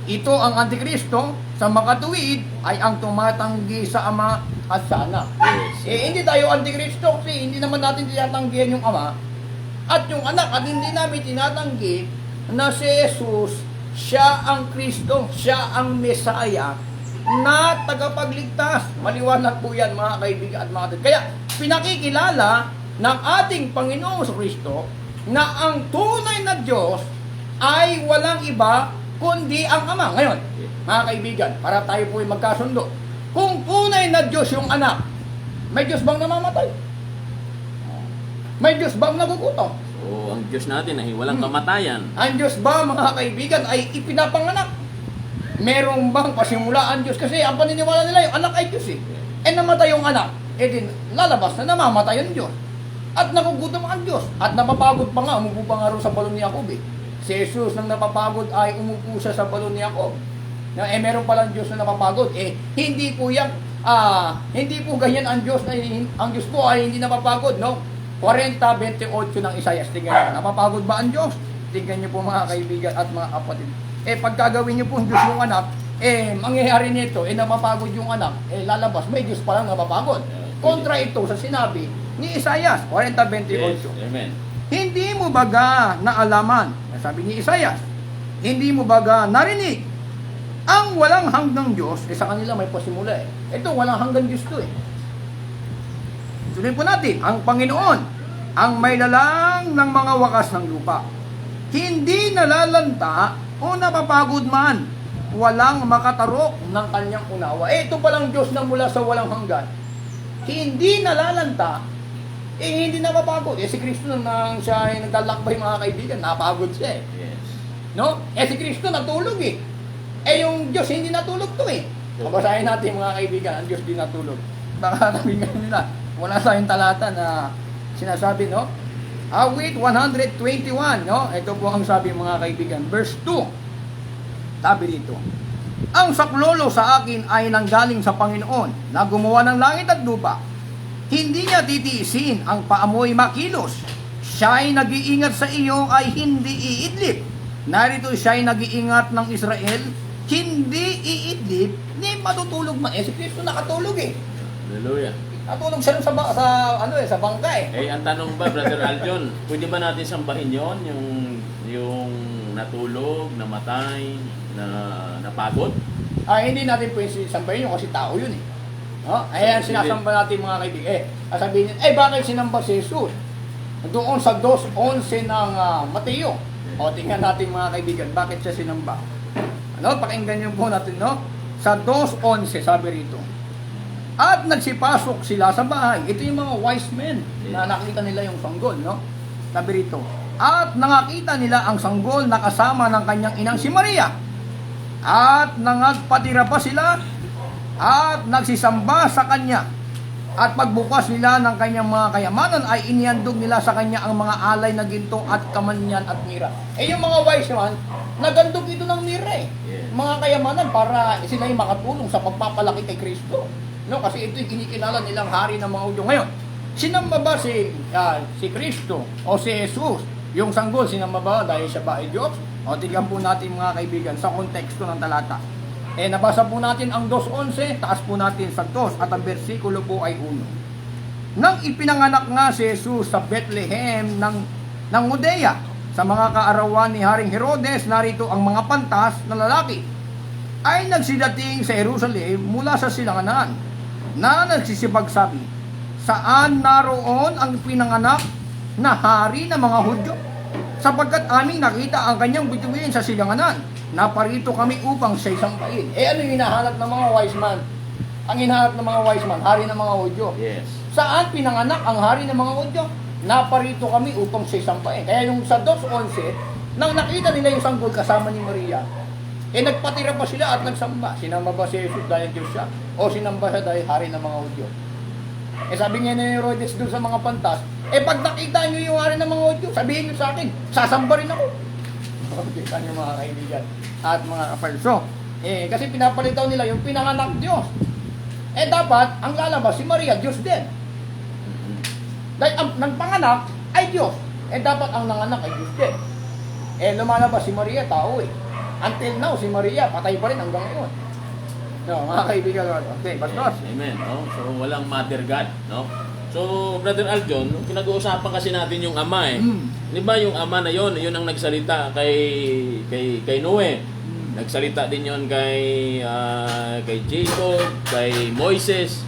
Ito ang Antikristo, sa makatuwid ay ang tumatanggi sa Ama at sa Anak." Yes. Hindi tayo Antikristo kasi hindi naman natin tinatanggihan yung Ama at yung Anak, at hindi namin tinatanggi na si Jesus, siya ang Kristo, siya ang Mesaya na tagapagligtas. Maliwanag po yan mga kaibigan at mga kapatid. Kaya pinakikilala ng ating Panginoong Kristo na ang tunay na Diyos ay walang iba kundi ang Ama. Ngayon, mga kaibigan, para tayo po ay magkasundo, kung tunay na Diyos yung anak, may Diyos bang namamatay? May Diyos bang nagugutom? So, ang Diyos natin ay walang kamatayan. Ang Diyos ba, mga kaibigan, ay ipinapanganak? Merong bang pasimula ang Diyos? Kasi ang paniniwala nila, yung anak ay Diyos namatay yung anak, din lalabas na namamatay ang Diyos. At nagugutom ang Diyos. At napapagod pa nga, umupo pa nga rin sa balon ni Jacob Si Jesus nang napapagod ay umupo siya sa balon ni Jacob. Meron palang Diyos na napapagod. Hindi po yan, hindi po ganyan ang Diyos. Ang Diyos po ay hindi napapagod, no? 40:28 ng Isaias. Tingnan niyo, napapagod ba ang Diyos? Tingnan niyo po mga kaibigan at mga kapatid. Pag gagawin niyo po ang Diyos yung anak, mangyayari nito, napapagod yung anak, lalabas, may Diyos palang napapagod. Kontra ito sa sinabi ni Isaias, 40:28. Yes. Amen. Hindi mo baga naalaman, sabi ni Isaias, hindi mo baga narinig, ang walang hanggang Diyos, sa kanila may pasimula Ito, walang hanggang Diyos to Tuloy po natin, ang Panginoon, ang may lalang ng mga wakas ng lupa. Hindi nalalanta o napapagod man, walang makatarok ng kanyang unawa. Ito palang Diyos na mula sa walang hanggan. Hindi nalalanta, hindi napapagod. Si Kristo nang siya ay naglalakbay mga kaibigan, napagod siya Yes. No? Si Kristo natulog yung Diyos hindi natulog to Babasahin natin mga kaibigan, ang Diyos di natulog. Baka sabihin nila, wala tayong talata na sinasabi, no? Awit 121, no? Ito po ang sabi mga kaibigan, verse 2. Sabi dito, ang saklolo sa akin ay nanggaling sa Panginoon na gumawa ng langit at lupa. Hindi niya titiisin ang paamoy makilos. Siya'y nag-iingat sa iyo ay hindi iidlip. Narito siya'y nag-iingat ng Israel, hindi iidlip, ni matutulog man. Si Kristo nakatulog Hallelujah. Natulog siya sa bangka Ang tanong ba, Brother Aljon, pwede ba natin sambahin yon yung natulog, namatay, na napagod? Hindi natin pwede sambahin yun kasi tao yun No? Ayan, sinasamba natin mga kaibigan. Sabihin niyo, bakit sinamba si Jesus? Doon sa 2:11 ng Mateo. Tingnan natin mga kaibigan, bakit siya sinamba? Pakinggan niyo po natin, no? Sa 2:11, sabi rito. At nagsipasok sila sa bahay. Ito yung mga wise men na nakita nila yung sanggol, no? Sabi rito. At nakakita nila ang sanggol na kasama ng kanyang inang si Maria. At nangagpatira pa sila at nagsisamba sa kanya. At pagbukas nila ng kanyang mga kayamanan ay inihandog nila sa kanya ang mga alay na ginto at kamanyan at mira. Yung mga wise man, nagandog ito ng mira Mga kayamanan para sila ay makatulong sa pagpapalaki kay Kristo. No, kasi ito yung kinikilala nilang hari ng mga udyo. Ngayon, sinamba ba si Kristo o si Jesus? Yung sanggol, sinamba ba dahil siya ba ay Diyos? Tignan po natin mga kaibigan sa konteksto ng talata. Nabasa po natin ang 2:11, taas po natin sa 2 at ang bersikulo po ay 1. Nang ipinanganak nga si Jesus sa Bethlehem ng Judea, sa mga kaarawan ni Haring Herodes, narito ang mga pantas na lalaki ay nagsidating sa Jerusalem mula sa silanganan na nagsisipagsabi, saan naroon ang pinanganak na hari ng mga Hudyo? Sapagkat aming nakita ang kanyang bituin sa silanganan, naparito kami upang siya'y sampain. Ano yung hinahanap ng mga wise man? Ang hinahanap ng mga wise man, hari ng mga Hudyo. Yes. Saan pinanganak ang hari ng mga Hudyo? Naparito kami upang siya'y sampain. Kaya yung sa 2:11, nang nakita nila yung sanggol kasama ni Maria, nagpatira pa sila at nagsamba. Sinamba ba si Jesus dahil Diyos siya? O sinamba siya dahil hari ng mga Hudyo? Sabi nga ni Herodes doon sa mga pantas, pag nakita nyo yung hari ng mga Hudyo, sabihin nyo sa akin, sasamba rin ako. Kita nyo mga kaibigan at mga kapalso. Kasi pinapalitaw nila yung pinanganak Diyos. Dapat, ang lalabas si Maria, Diyos din. Dahil ang nagpanganak ay Diyos. Dapat ang nanganak ay Diyos din. Lumalabas si Maria, tao Until now, si Maria, patay pa rin hanggang ngayon. No, mga kaibigan, okay, bastos. Amen. No? So, walang mother God, no? So, Brother Aljon, pinag-uusapan kasi natin yung ama Di ba yung ama na yon, yun ang nagsalita kay Noe. Nagsalita din yon kay Jacob, kay Moises.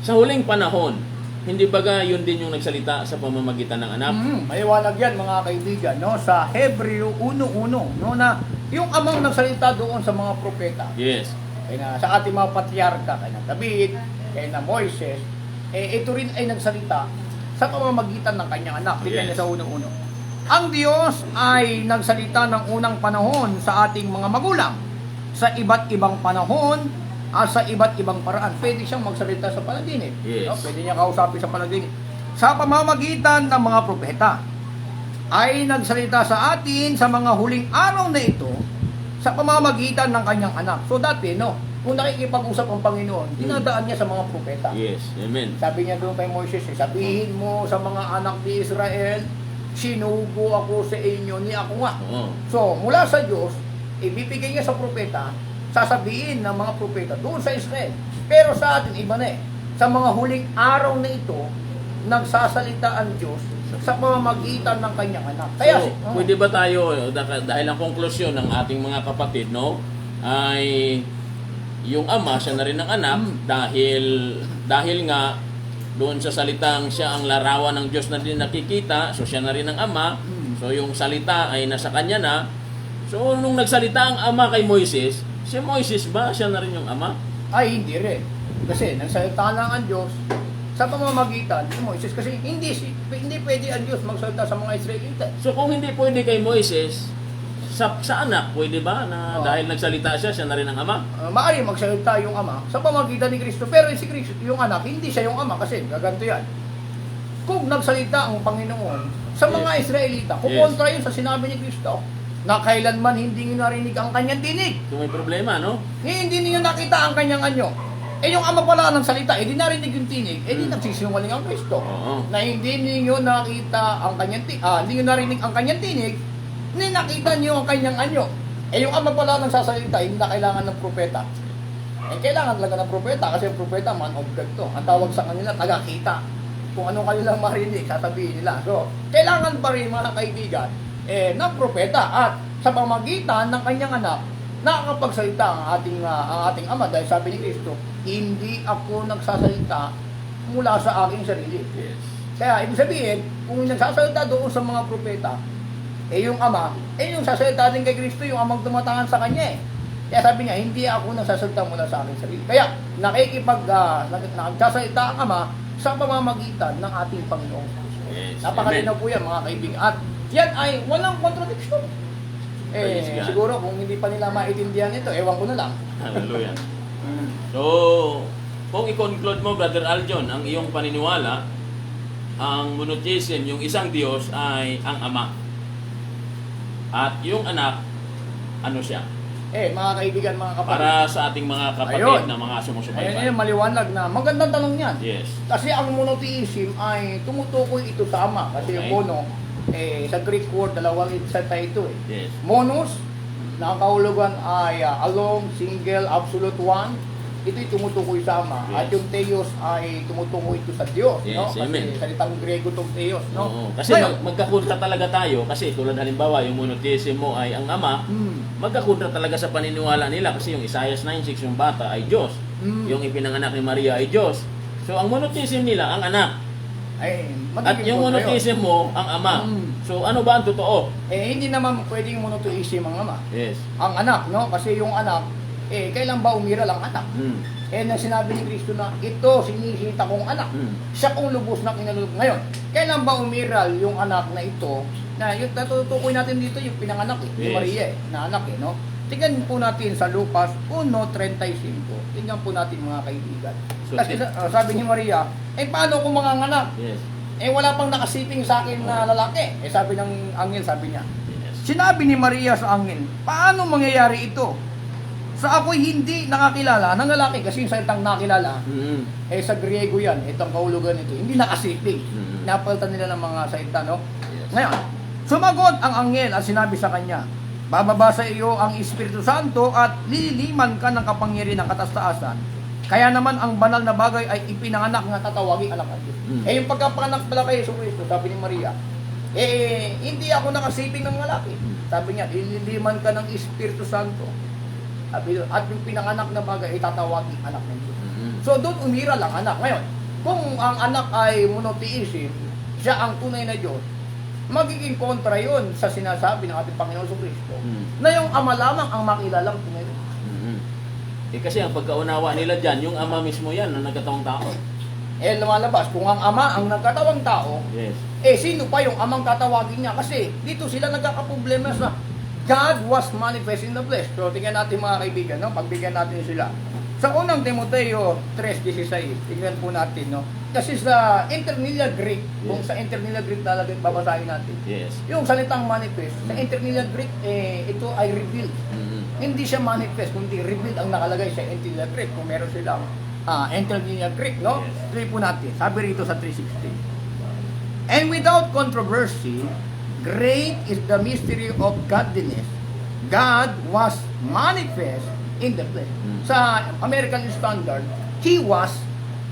Sa huling panahon, hindi baga yun din yung nagsalita sa pamamagitan ng anak? Maliwanag yan mga kaibigan, no? Sa Hebreo 1:1, no? Na yung amang nagsalita doon sa mga propeta. Yes. Sa ating mga patriarka, kay na David, kay na Moises, ito rin ay nagsalita sa pamamagitan ng kanyang anak. Tingnan niya sa 1:1. Ang Diyos ay nagsalita ng unang panahon sa ating mga magulang sa iba't ibang panahon at sa iba't ibang paraan. Pwede siyang magsalita sa panaginip. Yes. No? Pwede niya kausapin sa panaginip. Sa pamamagitan ng mga propeta. ay nagsalita sa atin sa mga huling araw na ito sa pamamagitan ng kanyang anak. So dati, no, kung nakikipag-usap ang Panginoon, dinadaan niya sa mga propeta. Yes. Amen. Sabi niya doon kay Moises, sabihin mo sa mga anak ni Israel, sinugo ako sa inyo, ni ako nga. Oo. So, mula sa Diyos, ibibigay niya sa propeta, sasabihin ng mga propeta doon sa Israel. Pero sa atin, iba na eh. Sa mga huling araw na ito, nagsasalita ang Diyos sa pamamagitan ng kanyang anak. Kaya, So, pwede ba tayo, dahil ang konklusyon ng ating mga kapatid, no, ay yung ama, siya na rin ang anak, dahil nga, doon sa salitang siya ang larawan ng Diyos na din nakikita, so siya na rin ang ama, so yung salita ay nasa kanya na, so nung nagsalita ang ama kay Moises, si Moises ba, siya na rin yung ama? ay hindi rin. Kasi nagsalita lang ang Diyos sa pamamagitan ni Moises. Kasi hindi pwede ang Diyos magsalita sa mga Israelita. So kung hindi pwede kay Moises, sa anak, pwede ba na dahil nagsalita siya, siya na rin ang ama? Maari magsalita yung ama sa pamamagitan ni Kristo. Pero si Kristo, yung anak, hindi siya yung ama kasi gaganto yan. Kung nagsalita ang Panginoon sa mga Israelita, kukontra yun sa sinabi ni Kristo na kailanman hindi nyo narinig ang kanyang tinig. So may problema, no? Hindi niyo nakita ang kanyang anyo. Yung ama pala ng salita, di narinig yung tinig, di nagsisinungaling ang Kristo. Oo. Na hindi niyo nakita ang kanyang tinig, hindi niyo narinig ang kanyang tinig, ni nakita niyo ang kanyang anyo. Yung ama pala ng sasalita, hindi na kailangan ng propeta. Kailangan talaga ng propeta kasi yung propeta man of God to. Ang tawag sa kanila, taga-kita. Kung anong kanilang marinig, sasabihin nila. So, kailangan pa rin mga kaibigan, ng propeta at sa pamagitan ng kanyang anak, nakakapagsalita ang ating ama dahil sabi ni Kristo, hindi ako nagsasalita mula sa aking sarili. Yes. Kaya ibig sabihin, kung nagsasalita doon sa mga propeta, yung ama, yung sasalita din kay Kristo, yung amang tumatangan sa kanya eh. Kaya sabi niya, hindi ako nagsasalita mula sa aking sarili. Kaya nagsasalita ang ama sa pamamagitan ng ating Panginoong Kristo. Yes. Napakalinaw po yan mga kaibigan. At yan ay walang contradiction. Praise God. Siguro kung hindi pa nila maintindihan ito, ewan ko na lang. Hallelujah. So, kung i-conclude mo, Brother Aljon, ang iyong paniniwala, ang monotheism, yung isang Diyos ay ang Ama. At yung anak, ano siya? Mga kaibigan, mga kapatid. Para sa ating mga kapatid Ayun. na mga sumusubaybay. Ayun, maliwanag na. Magandang tanong yan. Yes. Kasi ang monotheism ay tumutukoy ito sa ama. Kasi yung Okay. mono, sa Greek word, dalawang salita ito eh. Yes. Monos, na ang kahulugan ay alone, single, absolute one. Ito'y tumutukoy sa ama. Yes. At yung Theos ay tumutukoy ito sa Diyos. Yes, No? Kasi amen. salitang Grego itong Theos. No? Oo. Kasi Ngayon, magkakontra talaga tayo. Kasi tulad halimbawa, yung monotheism mo ay ang Ama, magkakontra talaga sa paniniwala nila. Kasi yung Isaiah 9:6, yung bata ay Diyos. Yung ipinanganak ni Maria ay Diyos. So ang monotheism nila, ang anak. ay, At magiging yung kontra yun. monotheism mo, ang Ama. So ano ba ang totoo? Hindi naman pwedeng monotheism ang ama. Yes. Ang anak, no? Kasi yung anak, kailan ba umiral ang anak? Nang sinabi ni Kristo na, ito, sinisita kong anak. Siya kong lubos na kinalulog. Ngayon, kailan ba umiral yung anak na ito? Na yung natutukoy natin dito, yung pinanganak ni Yes. Maria na anak no? Tingnan po natin sa Lucas 1:35. Tingnan po natin mga kaibigan. So, Kasi sabi ni Maria, paano kung manganganak? Yes. Wala pang nakasiping sa akin na lalaki. Sabi ng angel, sabi niya. Yes. Sinabi ni Maria sa angel, paano mangyayari ito? Sa ako'y hindi nakakilala ng lalaki kasi yung salitang nakilala, sa Griego yan, itong kahulugan nito, hindi nakasiping. Napalitan nila ng mga salita, no? Yes. Ngayon, sumagot ang anghel at sinabi sa kanya, bababa sa iyo ang Espiritu Santo at liliman ka ng kapangyarihan ng katastaasan. Kaya naman ang banal na bagay ay ipinanganak na tatawaging anak ng Diyos. Yung pagkapanganak pala kay Yesu Cristo, sabi ni Maria, hindi ako nakasiping ng lalaki. Sabi niya, liliman ka ng Espiritu Santo. Sabi doon, at yung pinanganak na bagay ay tatawaging anak ng Diyos. So doon umiral ang anak. Ngayon, kung ang anak ay monotheism, siya ang tunay na Diyos, magiging kontra yun sa sinasabi ng ating Panginoon Kristo na yung ama lamang ang makilalang tunay. Kasi ang pagkaunawa nila dyan, yung Ama mismo yan na nagkatawang tao. Lumalabas, kung ang ama ang nagkatawang tao, Yes. sino pa yung amang tatawagin niya? Kasi dito sila nagkakaproblema sa God was manifest in the flesh. So tingnan natin mga kaibigan, no? Pagbigyan natin sila. Sa unang Timoteo 3:16, tignan po natin, no? Kasi sa Interlinear Greek, kung Yes. sa Interlinear Greek talaga babasahin natin. Yes. Yung salitang manifest, sa Interlinear Greek, ito ay revealed. Mm. Hindi siya manifest, kundi revealed ang nakalagay sa Interlinear Greek. Kung meron silang Interlinear Greek, no? Yes. Tuloy po natin. Sabi rito sa 3:16. And without controversy, great is the mystery of godliness. God was manifest in the flesh. Sa American Standard, He was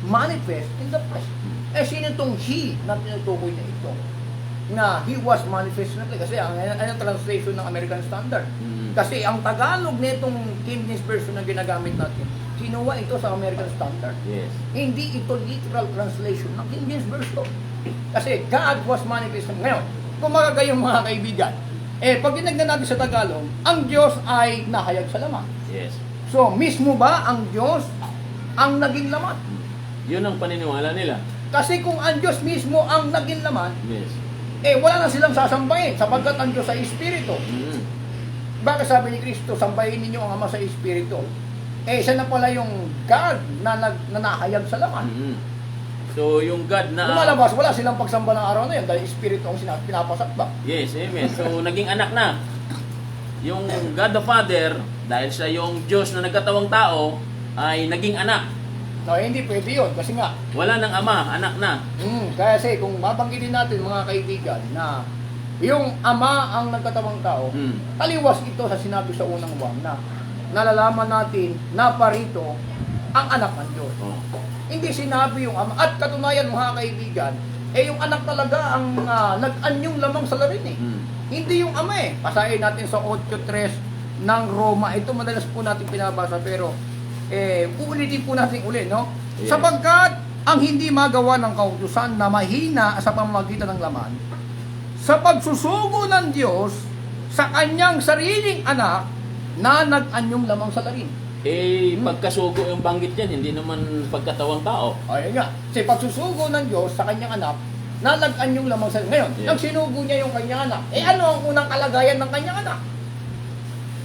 manifest in the flesh. Eh, sino itong He na tinutukoy na ito? Na He was manifest in the flesh. Kasi ang translation ng American Standard. Kasi ang Tagalog nitong King James Version na ginagamit natin, kinuha ito sa American Standard. Yes. Hindi ito literal translation ng King James Version. Kasi God was manifest. Ngayon, kung magagayong mga kaibigan, pag dinagnan natin sa Tagalog, ang Diyos ay nahayag sa laman. Yes. So, mismo ba ang Diyos ang naging laman? Yun ang paniniwala nila. Kasi kung ang Diyos mismo ang naging laman, Yes. wala na silang sasambahin sapagkat ang Diyos ay Espiritu. Mm. Bakit sabi ni Kristo, sambahin ninyo ang Ama sa Espiritu? Siya na pala yung God na nahayag sa laman. Mm. So, yung God na... Lumalabas, wala silang pagsamba ng araw na yan dahil Espiritu ang pinapasakba. Yes, amen. So, naging anak na. Yung God the Father, dahil siya yung Diyos na nagkatawang tao, ay naging anak. No, hindi pwede yun kasi nga, Wala ng ama, anak na. kasi kung mabanggitin natin mga kaibigan na yung Ama ang nagkatawang tao, Mm. taliwas ito sa sinabi sa unang buwan na nalalaman natin na parito ang anak ng Diyos. Oh. Hindi sinabi yung Ama. At katunayan mga kaibigan, yung anak talaga ang nag-anyong lamang sa larin eh. Mm. Hindi yung Ama eh. Basahin natin sa 8:3 ng Roma. Ito madalas po natin pinabasa pero uulitin po natin uli, no? Yes. Sapagkat ang hindi magawa ng kautusan na mahina sa pamamagitan ng laman, sa pagsusugo ng Diyos sa kanyang sariling anak na nag-anyong lamang sa larin. Pagkasugo yung banggit yan, hindi naman pagkatawang tao. Ayun nga. Kasi pagsusugo ng Diyos sa kanyang anak na nag-anyong lamang sa larin. Ngayon, Yes. nang sinugo niya yung kanyang anak, ano ang unang kalagayan ng kanyang anak?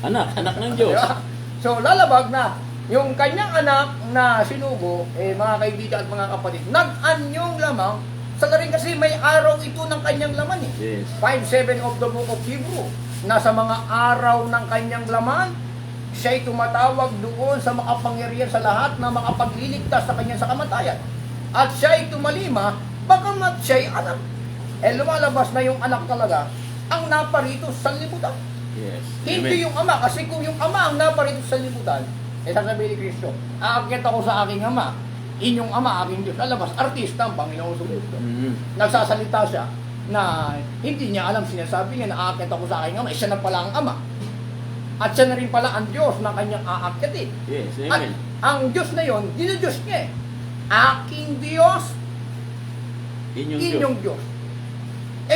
Anak ng Diyos. Diba? So, lalabag na yung kanyang anak na sinugo, mga kaibigan at mga kapatid, nag-anyong lamang sa larin kasi may araw ito ng kanyang laman eh. Yes. 5:7 of the book of Hebrew. Nasa mga araw ng kanyang laman, siya'y tumatawag doon sa makapangyarihan sa lahat na makapagliligtas sa kanya sa kamatayan. At siya'y tumalima, bagamat siya'y anak. Lumalabas na yung anak talaga ang naparito sa libutan. Yes. Hindi yung ama, kasi kung yung ama ang naparito sa libutan, sasabihin ni Kristo, aakyat ako sa aking ama, inyong ama, aking Diyos. Lalabas, artista ang Panginoon sa Kristo. Mm. Nagsasalita siya na hindi niya alam, sinasabi niya na aakyat ako sa aking ama, siya na pala ang ama. At siya na rin pala ang Diyos na kanyang aakyatin. Yes, At amen. ang Diyos na yon, dinudiyos niya eh. Aking Diyos, Inyong Diyos. inyong Diyos.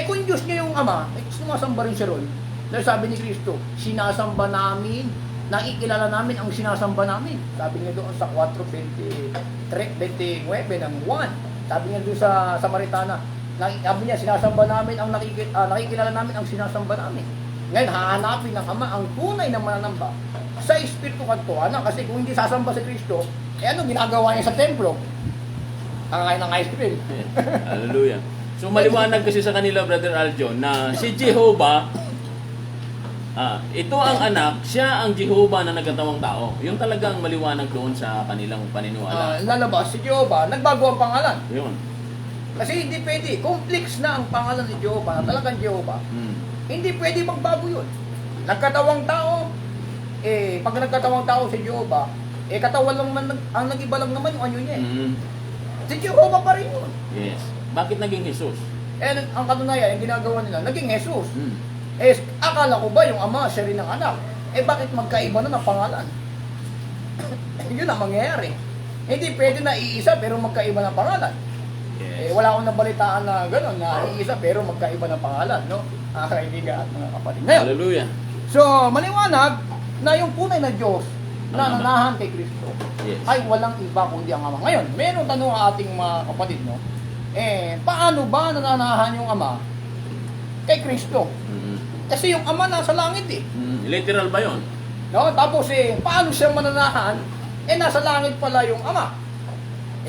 Kung Diyos niya yung ama, sumasamba rin siya ron. Dahil sabi ni Kristo, sinasamba namin, nakikilala namin ang sinasamba namin. Sabi niya doon sa 4:29 ng 1. Sabi niya doon sa Samaritana, sabi niya, sinasamba namin ang nakikilala namin ang sinasamba namin. Ngayon, hahanapin ng Ama ang tunay na mananamba sa Espiritu Kantuanan. Kasi kung hindi sasamba si Kristo, ano ginagawa niya sa templo? Kakain ng ice cream. Hallelujah. So maliwanag kasi sa kanila, Brother Aljo, na si Jehovah, ito ang anak, siya ang Jehovah na nagkatawang tao. Yung talagang maliwanag doon sa kanilang paniniwala. Lalabas si Jehovah, nagbago ang pangalan. Yun. Kasi hindi pwede, complex na ang pangalan ni Jehovah, na talagang Jehovah. Mm. Hindi pwede magbago yun. Nagkatawang tao, pag nagkatawang tao si Jehovah, katawan lang man, ang nag-iba lang naman yung anyo niya eh. Mm. Si Jehovah pa rin yun. Yes. Bakit naging Jesus? Ang katunayan, yung ginagawa nila, naging Jesus. Mm. Akala ko ba yung ama, siya rin ang anak? Bakit magkaiba na ng pangalan? Yun ang mangyayari. Hindi pwede na iisa pero magkaiba ng pangalan. Yes. Wala akong nabalitaan na gano'n, na iisa pero magkaiba ng pangalan, no? Kaibigan at mga kapatid. Ngayon, Hallelujah. so maliwanag na yung tunay na Diyos na Ang Ama. nanahan kay Kristo Yes. ay walang iba kundi ang Ama. Ngayon, meron tanong ang ating mga kapatid, no? Paano ba nananahan yung Ama kay Kristo? Mm. Kasi yung Ama nasa langit eh. Mm. Literal ba yun? No? Tapos paano siya mananahan? nasa langit pala yung Ama.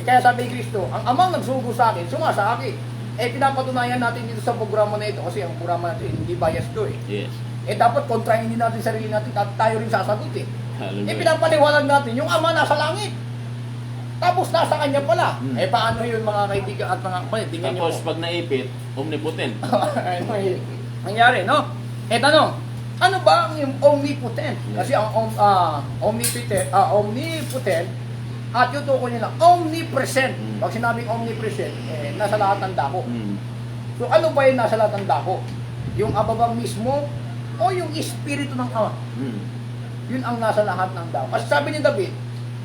Kaya sabi ni Kristo, ang Amang nagsugo sa akin, sumasa akin. Pinapatunayan natin dito sa programa na ito kasi ang programa natin hindi bias to eh. Yes. Dapat kontrahin din natin sarili natin at tayo rin sasagot eh. Hallelujah. Pinapaliwanag natin, yung Ama nasa langit. Tapos nasa kanya pala. Paano yun mga kaibigan at mga kapatid? Tingnan niyo Tapos po. pag naipit, omnipotent. Ano yung nangyari, no? Tanong, ano ba ang yung omnipotent? Kasi ang omnipotent, at yung tukoy nila, omnipresent. Pag sinabing omnipresent, nasa lahat ng dako. So ano ba yung nasa lahat ng dako? Yung ababang mismo o yung espiritu ng Ama? Yun ang nasa lahat ng dako. Kasi sabi ni David,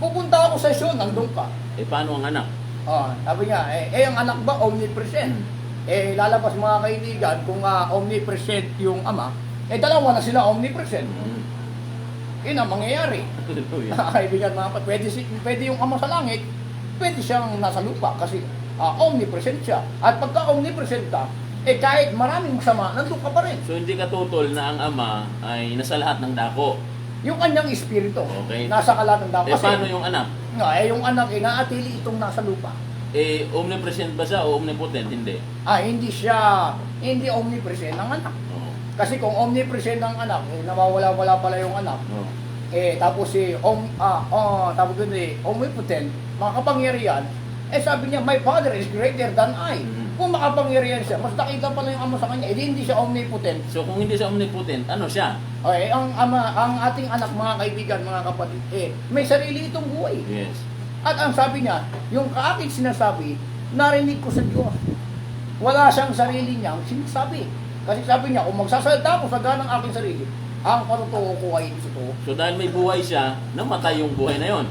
pupunta ako sa Sion, nandun ka. Paano ang anak? Sabi niya, ang anak ba omnipresent? Lalabas mga kaibigan, kung omnipresent yung Ama, dalawa na sila omnipresent. Yun ang mangyayari. Hallelujah. Kaibigan mga kapatid, pwede yung Ama sa langit, pwede siyang nasa lupa kasi omnipresent siya. At pagka omnipresent ka, kahit maraming masama, nandun ka pa rin. So hindi katutol na ang Ama ay nasa lahat ng dako. Yung kanyang espiritu, Okay. nasa kalat ng dako. Paano yung anak? Yung anak, naatili itong nasa lupa. Omnipresent ba siya o omnipotent? Hindi. Hindi omnipresent ang anak. Oo. Kasi kung omnipresent ang anak, nawawala-wala pala yung anak. Oo. Tapos omnipotent, makapangyarihan, sabi niya, my Father is greater than I. Kung makapangyarihan siya, mas nakita pala yung Ama sa kanya, hindi siya omnipotent. So kung hindi siya omnipotent, ano siya? Ang ating anak, mga kaibigan, mga kapatid, may sarili itong buhay. Yes. At ang sabi niya, yung aking sinasabi, narinig ko sa Diyos. Wala siyang sarili niyang sinasabi. Kasi sabi niya, kung magsasalita ako sa ganang aking sarili, ang patotoo ko ay ito. So dahil may buhay siya, namatay yung buhay na yon.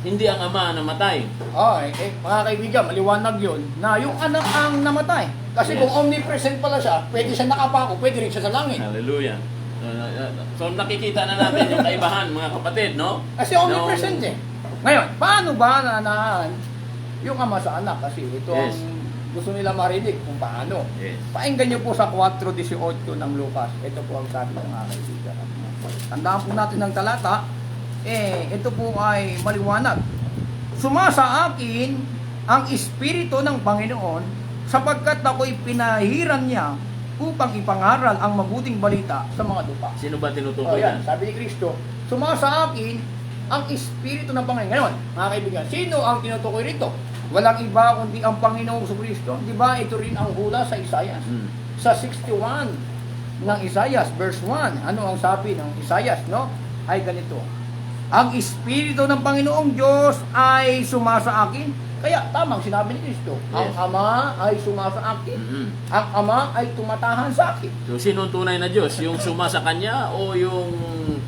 Hindi ang Ama namatay. Mga kaibigan, maliwanag yun na yung anak ang namatay. Kasi kung omnipresent pala siya, pwede siya nakapako, pwede rin siya sa langit. Hallelujah. So nakikita na natin yung kaibahan, mga kapatid, no? Kasi omnipresent Ngayon, paano ba nanaan yung Ama sa anak? Kasi ito Yes. ang gusto nila marinig kung paano. Yes. Painggan niyo po sa 4:18 ng Lucas. Ito po ang sabi ng mga kaibigan. Tandaan po natin ng talata. Ito po ay maliwanag. Sumasa akin ang Espiritu ng Panginoon sapagkat ako'y pinahiran niya upang ipangaral ang mabuting balita sa mga lupa. Sino ba tinutukoy Yan, na? sabi ni Kristo, sumasa akin ang Espiritu ng Panginoon. Ngayon, mga kaibigan, sino ang tinutukoy rito? Walang iba kundi ang Panginoong Kristo. Di ba ito rin ang hula sa Isaias? Sa 61 ng Isaias, verse 1. Ano ang sabi ng Isaias, no? Ay ganito. Ang Espiritu ng Panginoong Diyos ay sumasa akin. Kaya tamang sinabi ni Kristo, ang Yes. Ama ay sumasa akin. Ang Ama ay tumatahan sa akin. So sino ang tunay na Diyos? Yung suma sa Kanya o yung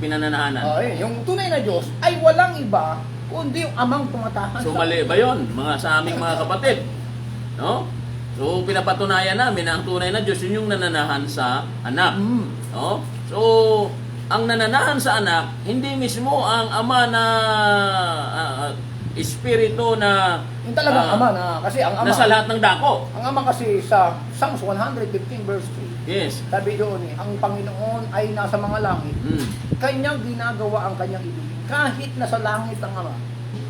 pinananahanan? Yung tunay na Diyos ay walang iba kundi yung Amang tumatahan So sa mali ba yun, sa aming mga kapatid? No? So pinapatunayan namin na ang tunay na Diyos, yun yung nananahan sa anak. No? So ang nananahan sa anak, hindi mismo ang Ama na espiritu na Yung talagang Ama na, kasi ang Ama, nasa lahat ng dako. ang Ama kasi sa Psalms 115 verse 3, Yes. sabi doon ang Panginoon ay nasa mga langit, kanyang ginagawa ang kanyang ibig. Kahit nasa langit ang Ama,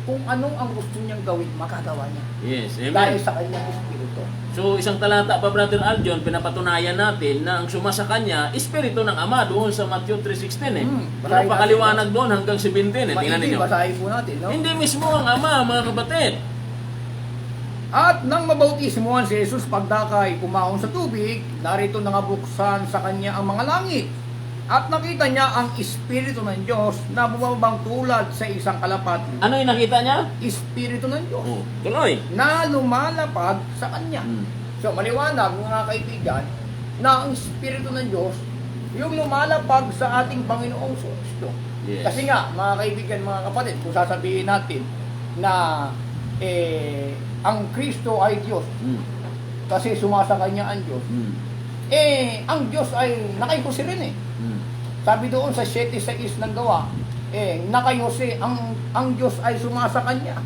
kung ano ang gusto niyang gawin, makagawa niya. Yes. Dahil Amen. sa kanyang espiritu. So isang talata pa, Brother Aljon, pinapatunayan natin na ang suma sa Kanya, espiritu ng Ama doon sa Matthew 3:16 Basahin Napakaliwanag doon hanggang 17 Tingnan Maigi, ninyo. basahin po natin, no? Hindi mismo ang Ama, mga kapatid. At nang mabautismuhan si Jesus pagdakay umahon sa tubig, narito nangabuksan sa kanya ang mga langit. At nakita niya ang Espiritu ng Diyos na bumabang tulad sa isang kalapati. Ano yung nakita niya? Espiritu ng Diyos Tuloy. na lumalapag sa kanya. So maliwanag mga kaibigan na ang Espiritu ng Diyos yung lumalapag sa ating Panginoong Kristo. Yes. Kasi nga mga kaibigan, mga kapatid, kung sasabihin natin na ang Kristo ay Diyos kasi sumasa kanya ang Diyos, ang Diyos ay nakayusi rin Sabi doon sa 7:6 ng gawa, nakayusi, ang Diyos ay sumasa kanya.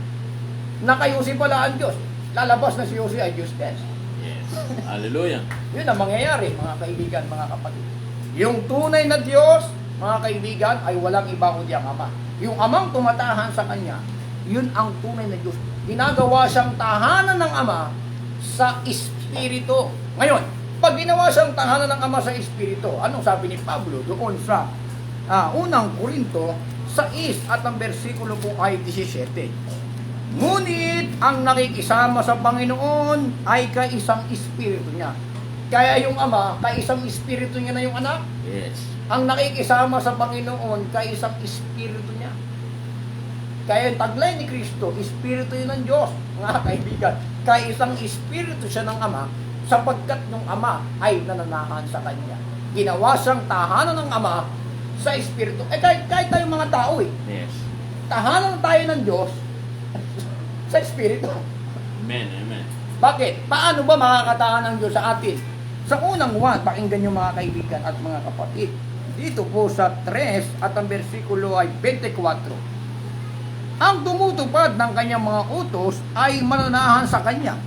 Nakayusi pala ang Diyos. Lalabas na si Yose ay Diyos din. Yes. Hallelujah. Yun ang mangyayari, mga kaibigan, mga kapatid. Yung tunay na Diyos, mga kaibigan, ay walang iba kundi ang Ama. yung amang tumatahan sa kanya, yun ang tunay na Diyos. Ginagawa siyang tahanan ng Ama sa Espiritu. Ngayon, pag ginawa siyang tahanan ng Ama sa Espiritu, anong sabi ni Pablo doon sa unang Korinto 6 at ang versikulo po ay 17. Ngunit ang nakikisama sa Panginoon ay kaisang Espiritu niya. Kaya yung Ama, kaisang Espiritu niya na yung anak. Yes. Ang nakikisama sa Panginoon, kaisang Espiritu niya. Kaya yung taglay ni Kristo, Espiritu yun ng Diyos, mga kaibigan. Kaisang Espiritu siya ng Ama, sapagkat yung Ama ay nananahan sa Kanya. Ginawa siyang tahanan ng Ama sa Espiritu. Kahit tayong mga tao Yes. tahanan tayo ng Diyos sa Espiritu. Amen. Amen. Bakit? Paano ba makakatahan ng Diyos sa atin? Sa unang 1, pakinggan nyo mga kaibigan at mga kapatid. Dito po sa 3 at ang versikulo ay 24. Ang tumutupad ng kanyang mga utos ay mananahan sa kanya.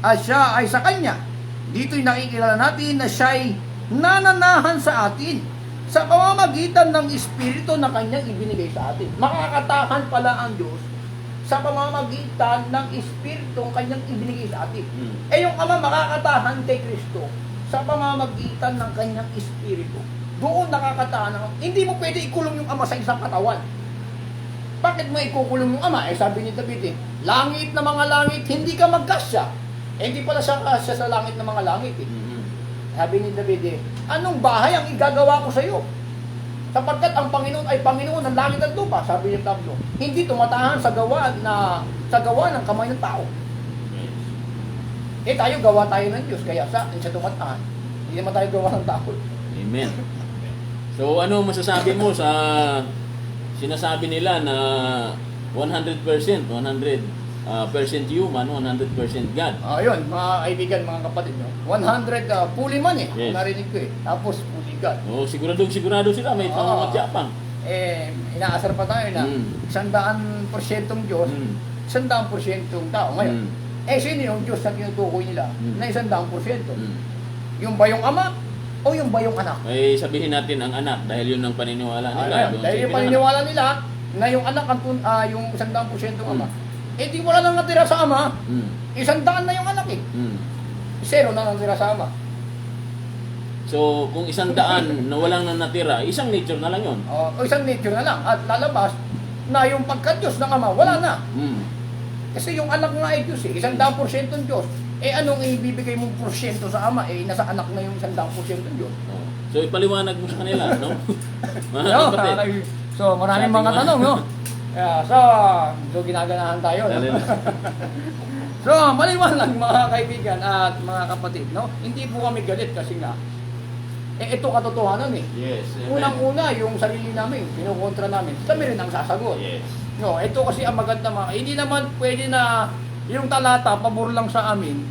At siya ay sa kanya. Dito'y nakikilala natin na siya'y nananahan sa atin sa pamamagitan ng Espiritu na kanyang ibinigay sa atin. Makakatahan pala ang Diyos sa pamamagitan ng Espiritu ang kanyang ibinigay sa atin. Yung Ama makakatahan kay Kristo sa pamamagitan ng kanyang Espiritu. Doon nakakatahan. Hindi mo pwede ikulong yung Ama sa isang katawan. Bakit mo ikukulong yung Ama? Sabi ni David, langit na mga langit, hindi ka magkasya. Hindi pala siya kasya sa langit na mga langit. Sabi ni David, anong bahay ang igagawa ko sa iyo? Sapagkat ang Panginoon ay Panginoon ng langit at lupa, sabi ni Pablo. Hindi tumatahan sa gawa ng kamay ng tao. Tayo gawa tayo ng Diyos, kaya siya tumatahan. Hindi naman tayo gawa ng tao. Amen. So ano masasabi mo sa sinasabi nila na 100%, 100% human, 100% God? Ayun, mga kaibigan, mga kapatid, no? 100 fully man Yes. narinig ko Tapos fully God. Sigurado sila, may pangangatyapang. Inaasar pa tayo na 100% Diyos, 100% tao. Ngayon, sino yung Diyos na tinutukoy nila na 100%? Yung ba yung Ama o yung ba yung anak? Ay sabihin natin ang anak dahil yun ang paniniwala nila. Dahil yung paniniwala nila na yung anak yung 100% Ama. Di wala nang natira sa Ama, 100 na yung anak 0 na natira sa Ama. So, kung 100 na walang natira, isang nature na lang yun. O isang nature na lang. At lalabas na yung pagka-Diyos ng Ama, wala na. Kasi yung anak nga ay Diyos 100% Diyos. Anong ibibigay mong porsyento sa Ama? Nasa anak na yung 100% Diyos. So, ipaliwanag mo sa kanila, no? Mga kapatid. So, maraming mga tanong, no? So ginaganahan tayo. No? So, maliwanag mga kaibigan at mga kapatid, no? Hindi po kami galit kasi nga, ito katotohanan Yes. Unang-una, yung sarili namin, kinukontra namin, kami rin ang sasagot. Yes. No, ito kasi ang maganda hindi naman pwede na yung talata, pabor lang sa amin,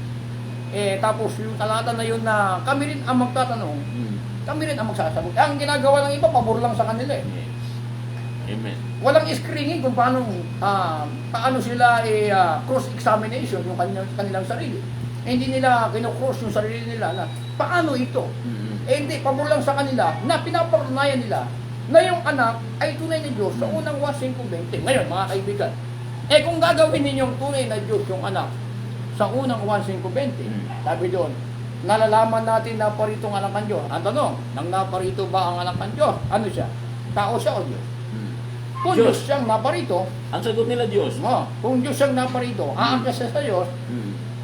tapos yung talata na yun na kami rin ang magtatanong, kami rin ang magsasagot. Ang ginagawa ng iba, pabor lang sa kanila Yes. Amen. Walang screening kung paano sila cross-examination yung kanilang sarili. Hindi nila kino-cross yung sarili nila na paano ito. Hindi, pabor lang sa kanila na pinapatunayan nila na yung anak ay tunay na Diyos sa unang 1:5:20. Ngayon, mga kaibigan, kung gagawin ninyong tunay na Diyos yung anak sa unang 1:5:20, sabi doon, nalalaman natin na parito ang anak ng Diyos. Ang tanong, nang naparito ba ang anak ng Diyos? Ano siya? Tao siya o Diyos? Kung Diyos siyang naparito, ang sagot nila Diyos. Kung Diyos siyang naparito, aakyat siya sa Diyos,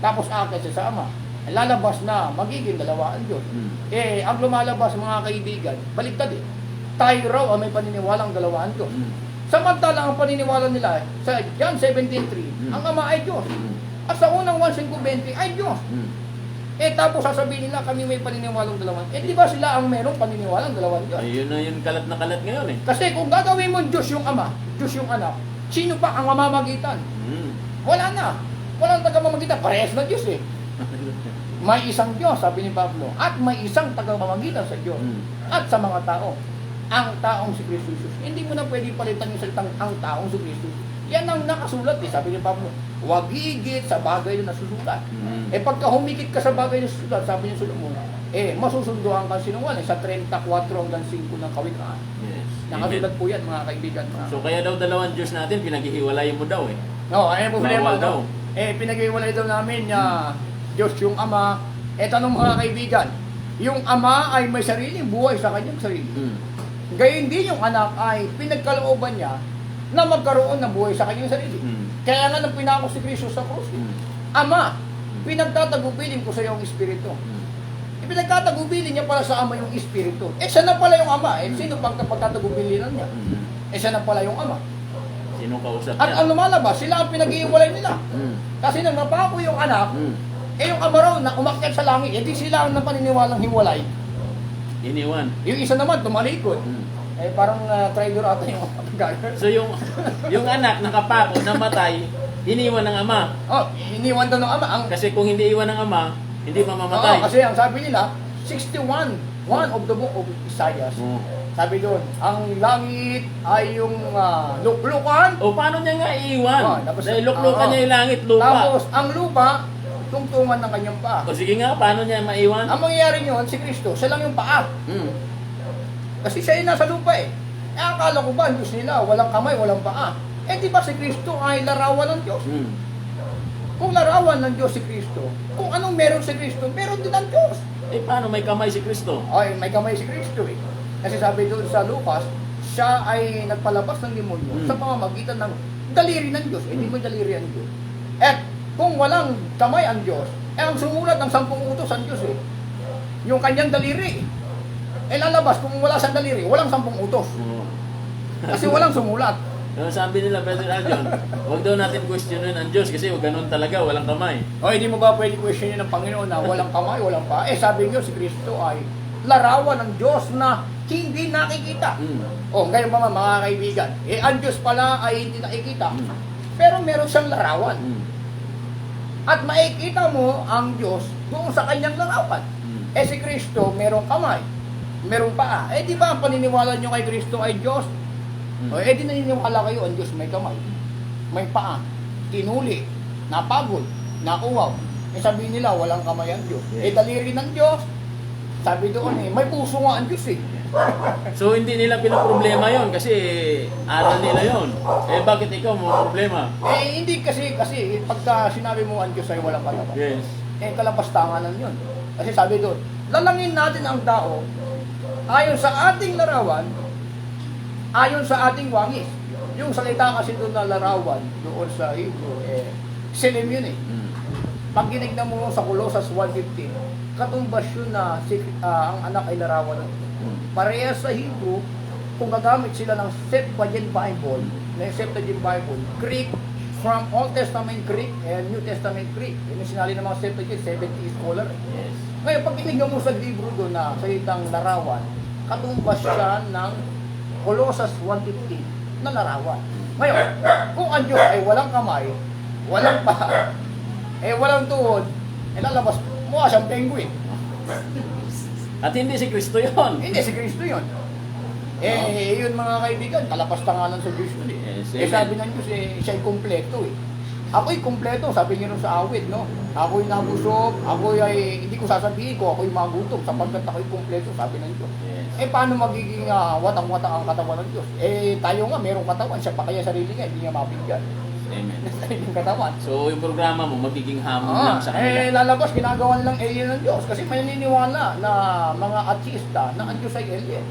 tapos aakyat siya sa Ama. Lalabas na magiging dalawa ang Diyos. Ang lumalabas mga kaibigan, baliktad Tayo raw ang may paniniwalang dalawa ang Diyos. Samantala ang paniniwala nila sa John 17:3, ang Ama ay Diyos. At sa unang 1:5:20 ay Diyos. Tapos sasabihin nila kami may paniniwalang dalawa. Di ba sila ang merong paniniwalang dalawang Diyos? Ayun na yun, kalat na kalat ngayon Kasi kung gagawin mo Diyos yung Ama, Diyos yung Anak, sino pa ang mamamagitan? Wala na. Walang taga-mamagitan. Parehas na Diyos May isang Diyos, sabi ni Pablo, at may isang taga-mamagitan sa Diyos at sa mga tao. Ang taong si Kristo Jesus. Hindi mo na pwede palitan yung salitang ang taong si Kristo. Yan ang nakasulat sabi ni Pablo. Huwag higit sa bagay na nasusulat. Pagka humigit ka sa bagay na nasusulat, sabi ni Solomon, masusunduan kang sinungaling sa 34 hanggang 5 ng Kawikaan. Yes. Nakasulat Amen. po yan, mga kaibigan. So kaya daw dalawang Diyos natin, pinaghihiwalayin mo daw eh. No, ay problema Bawal daw. no. Pinag-iwalay daw namin na Diyos yung Ama. Tanong mga kaibigan, yung Ama ay may sariling buhay sa kanyang sarili. Mm. Gayun din yung anak ay pinagkalooban niya na magkaroon ng buhay sa kanyang sarili. Mm. Kaya nga nang pinako si Kristo sa krus, Mm. Ama, pinagtatagubilin ko sa iyo ang Espiritu. Mm. Pinagtatagubilin niya para sa Ama yung Espiritu. Siya na pala yung Ama. Sino pang pagtatagubilinan niya? Mm. Siya na pala yung Ama. Sino kausap At niya? ang lumalabas, sila ang pinag-iiwalay nila. Mm. Kasi nang napako yung anak, Mm. yung Ama raw na umakyat sa langit, di sila ang napaniniwalang hiwalay. Iniwan. Yung isa naman, tumalikod. Mm. Parang traitor ata yung gagawin. So yung anak nakapako, namatay, iniwan ng ama. Iniwan daw ng Ama. Kasi kung hindi iwan ng ama, hindi mamamatay. Kasi ang sabi nila, 61, one of the book of Isaiah. Oh. Sabi doon, ang langit ay yung luklukan. O paano niya nga iiwan? Tapos, Dahil luklukan niya yung langit, lupa. Tapos, ang lupa, tungtungan ng kanyang paa. O sige nga, paano niya maiwan? Ang mangyayari nyo, si Kristo, siya lang yung paa. Mm. Kasi siya yung nasa lupa eh. Akala ko ba, ang Diyos nila, walang kamay, walang paa. Di ba si Kristo ay larawan ng Diyos? Mm. Kung larawan ng Diyos si Kristo, kung anong meron si Kristo, meron din ang Diyos. Paano may kamay si Kristo? Ay, may kamay si Kristo eh. Kasi sabi doon sa Lucas, siya ay nagpalabas ng demonyo sa pamamagitan ng daliri ng Diyos. Hindi mo daliri ang Diyos. At kung walang kamay ang Diyos, ang sumulat ng 10 utos ang Diyos eh. Yung kanyang daliri. Lalabas kung wala siyang daliri, walang 10 utos. Oo. Kasi walang sumulat. Pero sabi nila, Brother Aljon, huwag daw natin questionin ang Diyos kasi ganun talaga, walang kamay. Hindi mo ba pwede questionin ng Panginoon na walang kamay, walang paa? Sabi niyo si Kristo ay larawan ng Diyos na hindi nakikita. Mm. Ngayon pa mga kaibigan, ang Diyos pala ay hindi nakikita, Mm. pero meron siyang larawan. Mm. At makikita mo ang Diyos doon sa kanyang larawan. Mm. Si Kristo, merong kamay, merong paa. Di ba ang paniniwala nyo kay Kristo ay Diyos? Mm. Di naniniwala kayo ang Diyos may kamay, may paa, tinuli, napagod, nakuwaw. Sabihin nila, walang kamay ang Diyos. Yes. Daliri ng Diyos. Sabi doon may puso nga ang Diyos eh. So hindi nila pinaproblema yon kasi aral nila yon. Bakit ikaw mo problema? Hindi kasi pagka sinabi mo ang Diyos ay walang katawan. Yes. Kalapastanganan yun. Kasi sabi doon, lalangin natin ang tao ayon sa ating larawan, ayon sa ating wangis. Yung salita kasi doon na larawan, doon sa Hebrew, silim yun eh. Mm. Pag ginignan mo sa Colossus 1:15, katumbas yun na ang anak ay larawan ng Mm. parehas sa Hebrew, kung gagamit sila ng Septuagint Bible, Greek, from Old Testament Greek and New Testament Greek. Yun yung sinali ng mga Septuagint, 70 scholar. Yes. Ngayon, pag tinignan mo sa libro doon na salitang larawan, katumbas siya ng Colossus 1:15 na larawan. Ngayon, kung ang Diyos ay walang kamay, walang paa, walang tuhod, lalabas, mukha siyang penguin. At hindi si Kristo yon. Hindi, si Kristo yun. Yun mga kaibigan, kalapastanganan sa Diyos yun eh. Yes, Sabi ng Diyos, siya'y kumpleto eh. Ako'y kumpleto, sabi niyo sa awit, no? Ako'y nabusog, hindi ko sasabihin ko, ako'y magutom, sapagkat ako'y kumpleto, sabi ng Diyos. Yes. Paano magiging watang-wata ang katawan ng Diyos? Tayo nga, merong katawan, siya pa kaya sarili niya, hindi niya mabigyan. Amen. Yung katawan. So yung programa mo magiging hamon lang sa kanila. Lalabas, ginagawa nilang alien ng Diyos kasi may naniniwala na mga atheista na ang Diyos ay alien.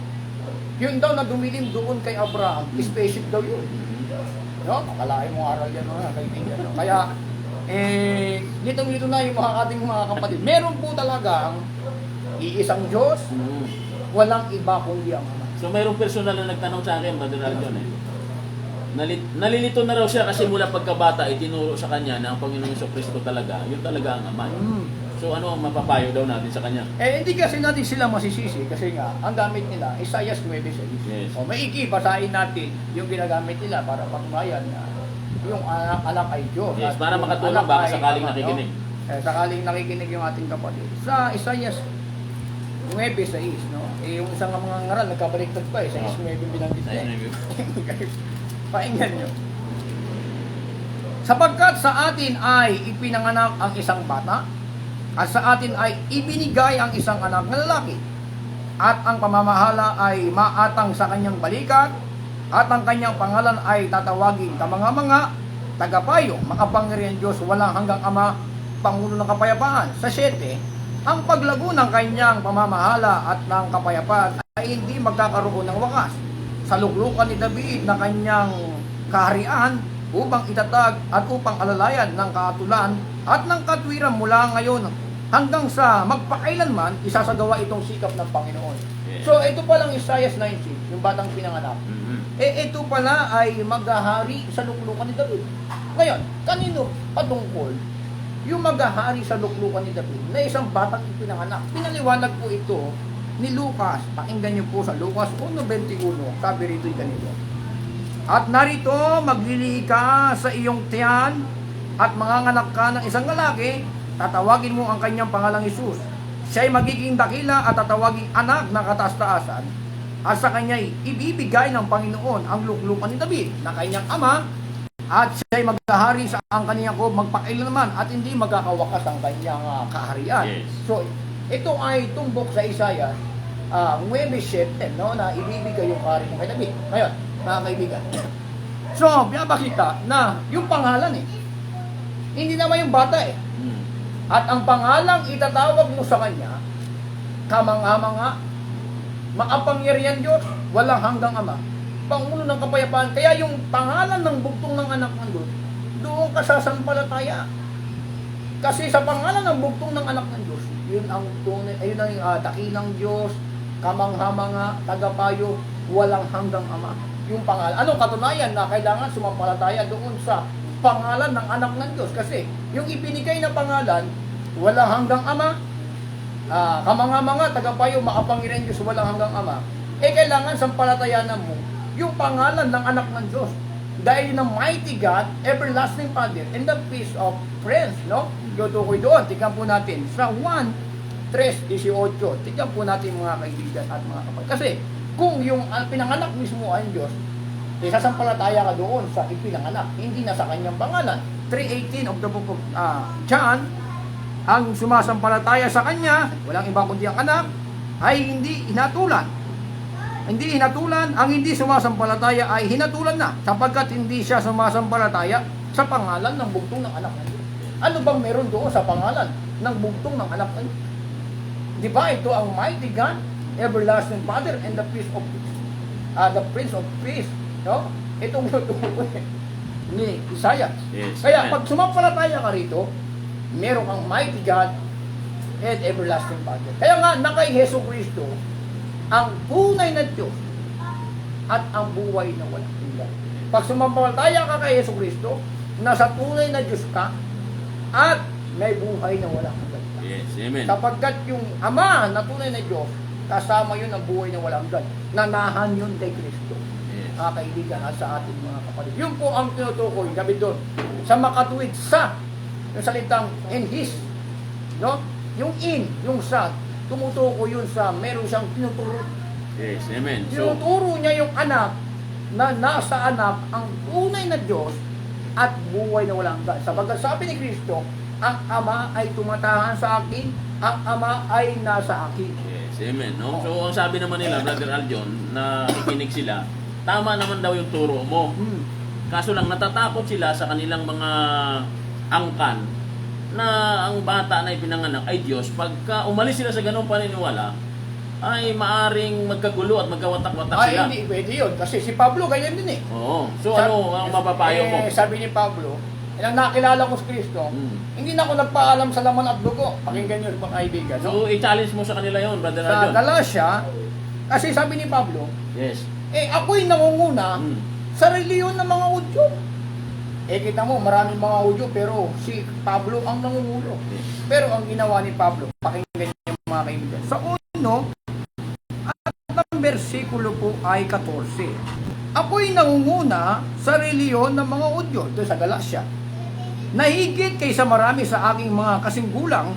Yun daw na dumilim doon kay Abraham, spaceship daw yun. No? Makalain mo aral yan mga kaibigan. No? Kaya, litong-lito na yung ating mga kapatid. Meron po talagang iisang Diyos, Mm. walang iba kundi ang Ama. So mayroong personal na nagtanong sa akin, Brother Aljon nalilito na raw siya kasi mula pagkabata itinuro sa kanya na ang Panginoong Kristo talaga, yun talaga ang Ama. So ano ang mapapayo daw natin sa kanya? Hindi kasi natin sila masisisi kasi nga, ang gamit nila, Isaiah 9:6. Yes. Maigi, basahin natin yung ginagamit nila para pagmayan na yung anak ay Diyos. Yes, At para yung makatulong anak baka ay sakaling Ama, nakikinig. No? Sakaling nakikinig yung ating kapatid. Sa Isaiah 9:6, no? Yung isang mga ngaral, nagkabaliktad pa sa 9 binanggit niya. Painggan nyo. Sapagkat sa atin ay ipinanganak ang isang bata, At sa atin ay ibinigay ang isang anak na lalaki. At ang pamamahala ay maatang sa kanyang balikat. At ang kanyang pangalan ay tatawagin kamanga-manga, tagapayo, makapangyarihan Diyos, walang hanggang Ama, Pangulo ng Kapayapaan. Sa 7, ang paglago ng kanyang pamamahala at ng kapayapaan ay hindi magkakaroon ng wakas. Sa luklukan ni David na kanyang kaharian upang itatag at upang alalayan ng kaatulan at ng katwiran mula ngayon hanggang sa magpakailanman, isasagawa itong sikap ng Panginoon. Yeah. So ito palang Isaiah 90, yung batang pinanganak. Ito pala ay maghahari sa luklukan ni David. Ngayon, kanino patungkol yung maghahari sa luklukan ni David na isang batang ipinanganak? Pinaliwanag po ito ni Lucas. Pakinggan niyo po sa Lucas 1:21. Sabi rito ganito. At narito, maglilihi ka sa iyong tiyan at manganganak ka ng isang lalaki, tatawagin mo ang kanyang pangalang Jesus. Siya ay magiging dakila at tatawaging anak ng kataas-taasan. At sa kanya'y ibibigay ng Panginoon ang luklukan ni David na kanyang ama, at siya'y maghahari sa ang kanyang magpakailanman at hindi magkakawakas ang kanyang kaharian. Yes. So, ito ay tumbok sa Isaiah 9:7, no, na ibibigay yung kaharian kay David. Ngayon, mga kaibigan. So, pinapakita na yung pangalan hindi naman yung bata At ang pangalang itatawag mo sa kanya, kamanga-manga, makapangyarihan Diyos, walang hanggang Ama, Pangulo ng Kapayapaan. Kaya yung pangalan ng bugtong ng anak ng Diyos, doon ka sasampalataya. Kasi sa pangalan ng bugtong ng anak ng Diyos, yun ang tunay, ayun ang dakilang Diyos, kamangha-manga, tagapayo, walang hanggang Ama. Yung pangalan. Anong katunayan na kailangan sumampalataya doon sa pangalan ng anak ng Diyos? Kasi yung ibinigay na pangalan, walang hanggang Ama, kamanga-manga, tagapayo, makapangyarihan Diyos, walang hanggang Ama. Kailangan sampalatayanan mo yung pangalan ng anak ng Diyos. Dahil ng mighty God, everlasting Father, and the peace of Prince, no? Tutukoy doon. Tignan po natin sa 1:3-18. Tignan po natin mga kaibigan at mga kapatid. Kasi kung yung pinanganak mismo ay Diyos, sasampalataya ka doon sa ipinanganak, hindi na sa kanyang pangalan. 3:18 of the book of John, ang sumasampalataya sa kanya, walang iba kundi ang anak, ay hindi hinatulan. Hindi hinatulan, ang hindi sumasampalataya ay hinatulan na, sapagkat hindi siya sumasampalataya sa pangalan ng bugtong ng anak ng Diyos. Ano bang meron doon sa pangalan ng bugtong ng anak ng Diyos? Di ba ito ang mighty God, everlasting Father, and the peace of the Prince of Peace, no? Itong tutukoy ni Isaiah. Yes. Kaya Amen. pag sumampalataya ka rito, meron kang mighty God and everlasting Father. Kaya nga, na kay Hesus Kristo, ang tunay na Diyos at ang buhay na walang hanggan. Pag sumampalataya ka kay Hesus Kristo, nasa tunay na Diyos ka at may buhay na walang hanggan. Yes, amen. Sapagkat yung Ama na tunay na Diyos, kasama yun ang buhay na walang hanggan. Nanahan yun kay Kristo. Yes. Mga kaibigan at sa ating mga kapatid. Yun po ang tinutukoy, gabi doon, sa makatuwid sa, yung salitang in his, no? Yung in, yung sa, tumutukoy yun sa meron siyang tinuturo. Yes, amen. So, Tinuturo niya yung anak na nasa anak ang tunay na Diyos at buhay na walang hanggan. Sapagkat sabi ni Kristo, ang Ama ay tumatahan sa akin, ang Ama ay nasa akin. yes, amen. No? So, ang sabi naman nila, Brother Aljon, na ikinig sila, tama naman daw yung turo mo. Kaso lang, natatakot sila sa kanilang mga angkan na ang bata na ipinanganak ay Diyos. Pagka umalis sila sa ganong paniniwala, ay maaring magkagulo at magkawatak-watak Ay, sila. hindi pwede yun. Kasi si Pablo, ganyan din eh. Oo. So, ano ang mapapayo mo? Sabi ni Pablo, nang nakilala ko si Kristo, hindi na ako nagpaalam sa laman at dugo. Pakinggan nyo, mga kaibigan. No? So, i-challenge mo sa kanila yon, Brother Sa Aljon. Galatia, kasi sabi ni Pablo, Yes. ako'y nangunguna sa reliyon ng mga Hudyo. Kita mo, maraming mga Hudyo, pero si Pablo ang nangungulo. Yes. Pero ang ginawa ni Pablo, pakinggan niyo mga kaibigan. Sa 1, at ang versikulo po ay 14. Ako'y nangunguna sa reliyon ng mga Hudyo, ito sa Galatia, na higit kaysa marami sa aking mga kasinggulang,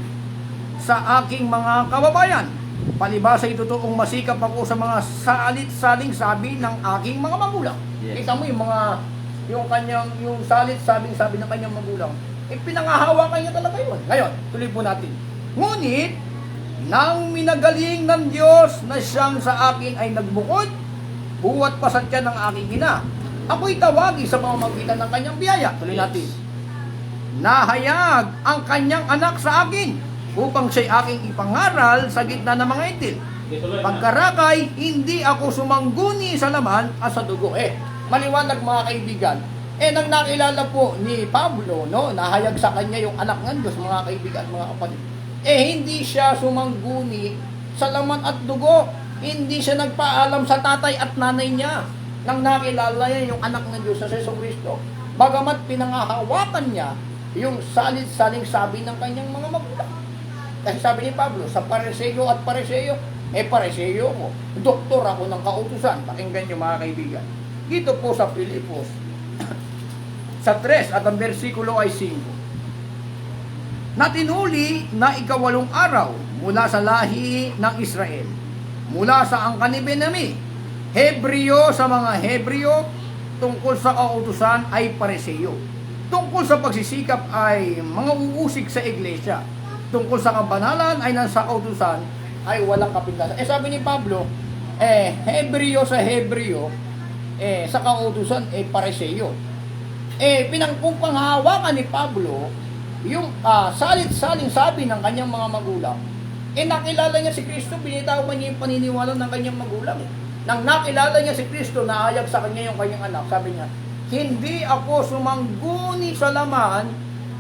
sa aking mga kababayan. Palibasa ito toong masikap ako sa mga salit-saling sabi ng aking mga magulang. Yes. Kita mo yung kanyang, yung salit-sabing sabi ng kanyang magulang. Pinangahawakan niya talaga yun. Ngayon, tuloy po natin. Ngunit, nang minagaling ng Diyos na siyang sa akin ay nagbukod, buwat pasat ka ng aking ina, ako'y tawagi sa pamamagitan ng kanyang biyaya. Tuloy natin. Nahayag ang kanyang anak sa akin upang siya'y aking ipangaral sa gitna ng mga itil. Pagkarakay, hindi ako sumangguni sa laman at sa dugo. Maliwanag mga kaibigan. Nang nakilala po ni Pablo, no, nahayag sa kanya yung anak ng Diyos, mga kaibigan, mga kapatid. Hindi siya sumangguni sa laman at dugo. Hindi siya nagpaalam sa tatay at nanay niya nang nakilala niya yung anak ng Diyos na si Jesucristo. Bagamat pinangahawakan niya yung salit-saling sabi ng kanyang mga magulang. Kasi sabi ni Pablo, sa Pariseo at Pariseo, Pariseo ko. Doktor ako ng kautusan. Pakinggan niyo mga kaibigan. Dito po sa Filipos, sa 3 at ang versikulo ay 5. Natinuli na ikawalong araw mula sa lahi ng Israel, mula sa angkan ni Benami, Hebreo sa mga Hebreo, tungkol sa kautusan ay Pariseo, tungkol sa pagsisikap ay mga uusig sa iglesia, tungkol sa kabanalan ay nasa kautusan ay walang kapintasan. Sabi ni Pablo, Hebreo sa Hebreo, sa kautusan ay Pariseo. Pinangpanghawakan ni Pablo yung salit-saling sabi ng kanyang mga magulang. Nakilala niya si Kristo, binitawan niya yung paniniwala ng kanyang magulang. Nang nakilala niya si Kristo, naayag sa kanya yung kanyang anak, sabi niya, hindi ako sumangguni sa laman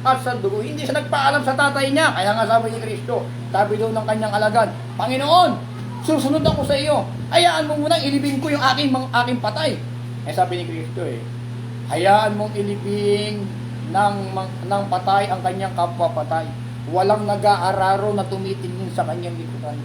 at sa dugo. Hindi siya nagpaalam sa tatay niya. Kaya nga sabi ni Kristo, sabi doon ng kanyang alagad, Panginoon, susunod ako sa iyo. Hayaan mo munang ilibing ko yung aking patay. Sabi ni Kristo, hayaan mong ilibing ng patay ang kanyang kapwa-patay. Walang nag-aararo na tumitingin sa kanyang likuran.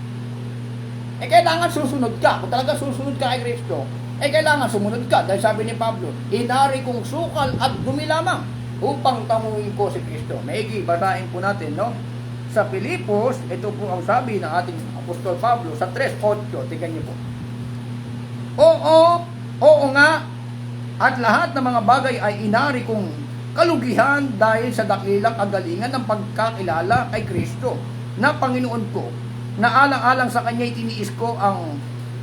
Kailangan susunod ka. Kung talaga susunod ka kay Kristo, kailangan sumunod ka. Dahil sabi ni Pablo, inari kong sukal at dumi lamang upang tamuin ko si Kristo. Maigi, basahin po natin, no? Sa Filipos, ito po ang sabi ng ating Apostol Pablo sa 3:8. Tingnan niyo po. Oo nga, at lahat ng mga bagay ay inari kong kalugihan dahil sa dakilang kagalingan ng pagkakilala kay Kristo na Panginoon ko, na alang-alang sa Kanya'y tiniis ko ang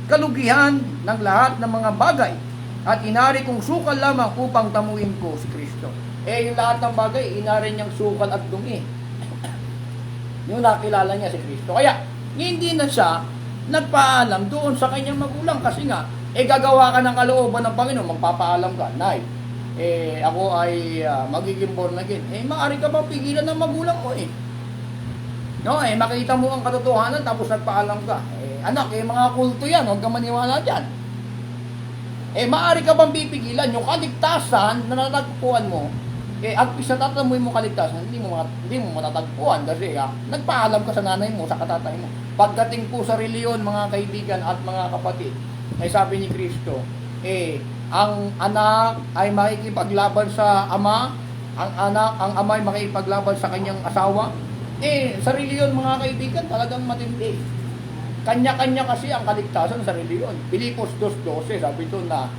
kalugihan ng lahat ng mga bagay at inari kong sukal lamang upang tamuin ko si Kristo. Yung lahat ng bagay, inari niyang sukal at dumi. Yung nakilala niya si Kristo. Kaya, hindi na siya nagpaalam doon sa kanyang magulang kasi nga, gagawa ka ng kalooban ng Panginoon, magpapaalam ka, Nay, ako ay magiging born again. Maaari ka bang pigilan ng magulang mo No, makita mo ang katotohanan tapos nagpaalam ka. Anak, mga kulto yan, huwag kang maniwala dyan. Maaari ka bang pipigilan yung kaligtasan na natagpuan mo? At isa tatamuin mo kaligtasan, hindi mo matatagpuan kasi nagpaalam ka sa nanay mo, sa katatay mo. Pagdating po sa reliyon, mga kaibigan at mga kapatid, sabi ni Kristo, ang anak ay makikipaglaban sa ama, ang ama ay makikipaglaban sa kanyang asawa. Sa reliyon, mga kaibigan, talagang matindi. Kanya-kanya kasi ang kaligtasan sa reliyon. Filipos 2:12, sabi ito na,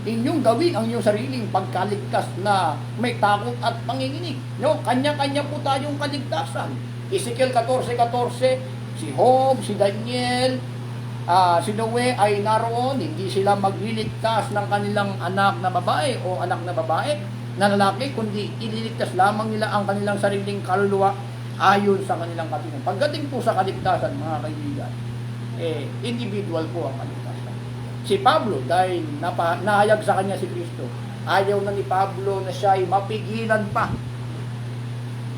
inyong gawin ang inyong sariling pagkaligtas na may takot at panginginig. No? Kanya-kanya po tayong kaligtasan. Ezekiel 14:14, si Job, si Daniel, si Noe ay naroon, hindi sila magliligtas ng kanilang anak na babae o anak na babae na lalaki, kundi ililigtas lamang nila ang kanilang sariling kaluluwa ayon sa kanilang katingan. Pagdating po sa kaligtasan, mga kaibigan, individual po ang kaligtasan. Si Pablo, dahil nahayag sa kanya si Kristo, ayaw na ni Pablo na siya ay mapigilan pa,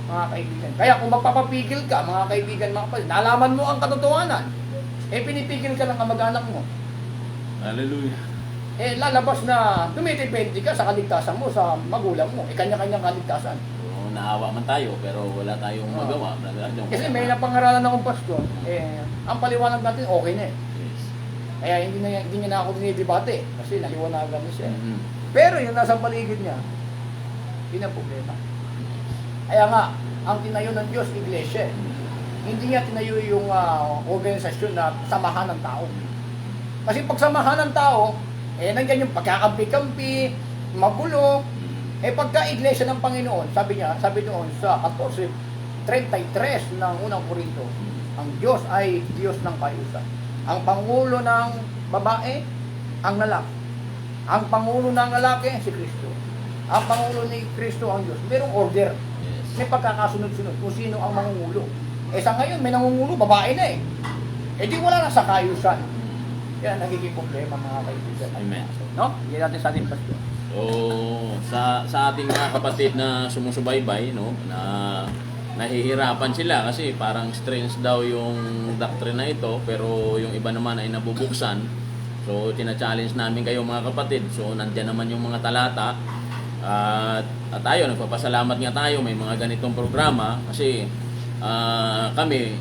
mga kaibigan. Kaya kung magpapapigil ka, mga kaibigan, mga kapatid, nalaman mo ang katotohanan, pinipigil ka ng kamag-anak mo. Hallelujah. Lalabas na tumitipente ka sa kaligtasan mo, sa magulang mo. Kanya-kanyang kaligtasan. Naawa man tayo, pero wala tayong magawa. Kasi may napangaralan akong pastor, ang paliwanag natin okay na Yes. Kaya hindi niya na ako dinidebate kasi naliwanagan niya siya. Mm-hmm. Pero yung nasa paligid niya, yun ang problema. Kaya nga, ang tinayo ng Diyos, iglesia. Hindi niya tinayo yung organisasyon na samahan ng tao. Kasi pag samahan ng tao, nandiyan yung pagkakampi-kampi, magulo. Pagka iglesia ng Panginoon, sabi doon sa 14, 33 ng unang Korinto, ang Diyos ay Diyos ng kaayusan. Ang pangulo ng babae, ang lalaki. Ang pangulo ng lalaki, si Kristo. Ang pangulo ni Kristo ang Diyos. Merong order. Yes. May pagkakasunod-sunod kung sino ang mangungulo. Eh sa ngayon, may nangungulo, babae na eh. Eh di wala na sa kaayusan. Kaya nagiging problema mga kaibigan. Amen. No? Hindi natin sa ating pastor. So, sa ating mga kapatid na sumusubaybay, no, na nahihirapan sila kasi parang strange daw yung doctrine na ito, pero yung iba naman ay nabubuksan. So, tina-challenge namin kayo mga kapatid. So, nandiyan naman yung mga talata. At tayo, nagpapasalamat nga tayo, may mga ganitong programa kasi kami,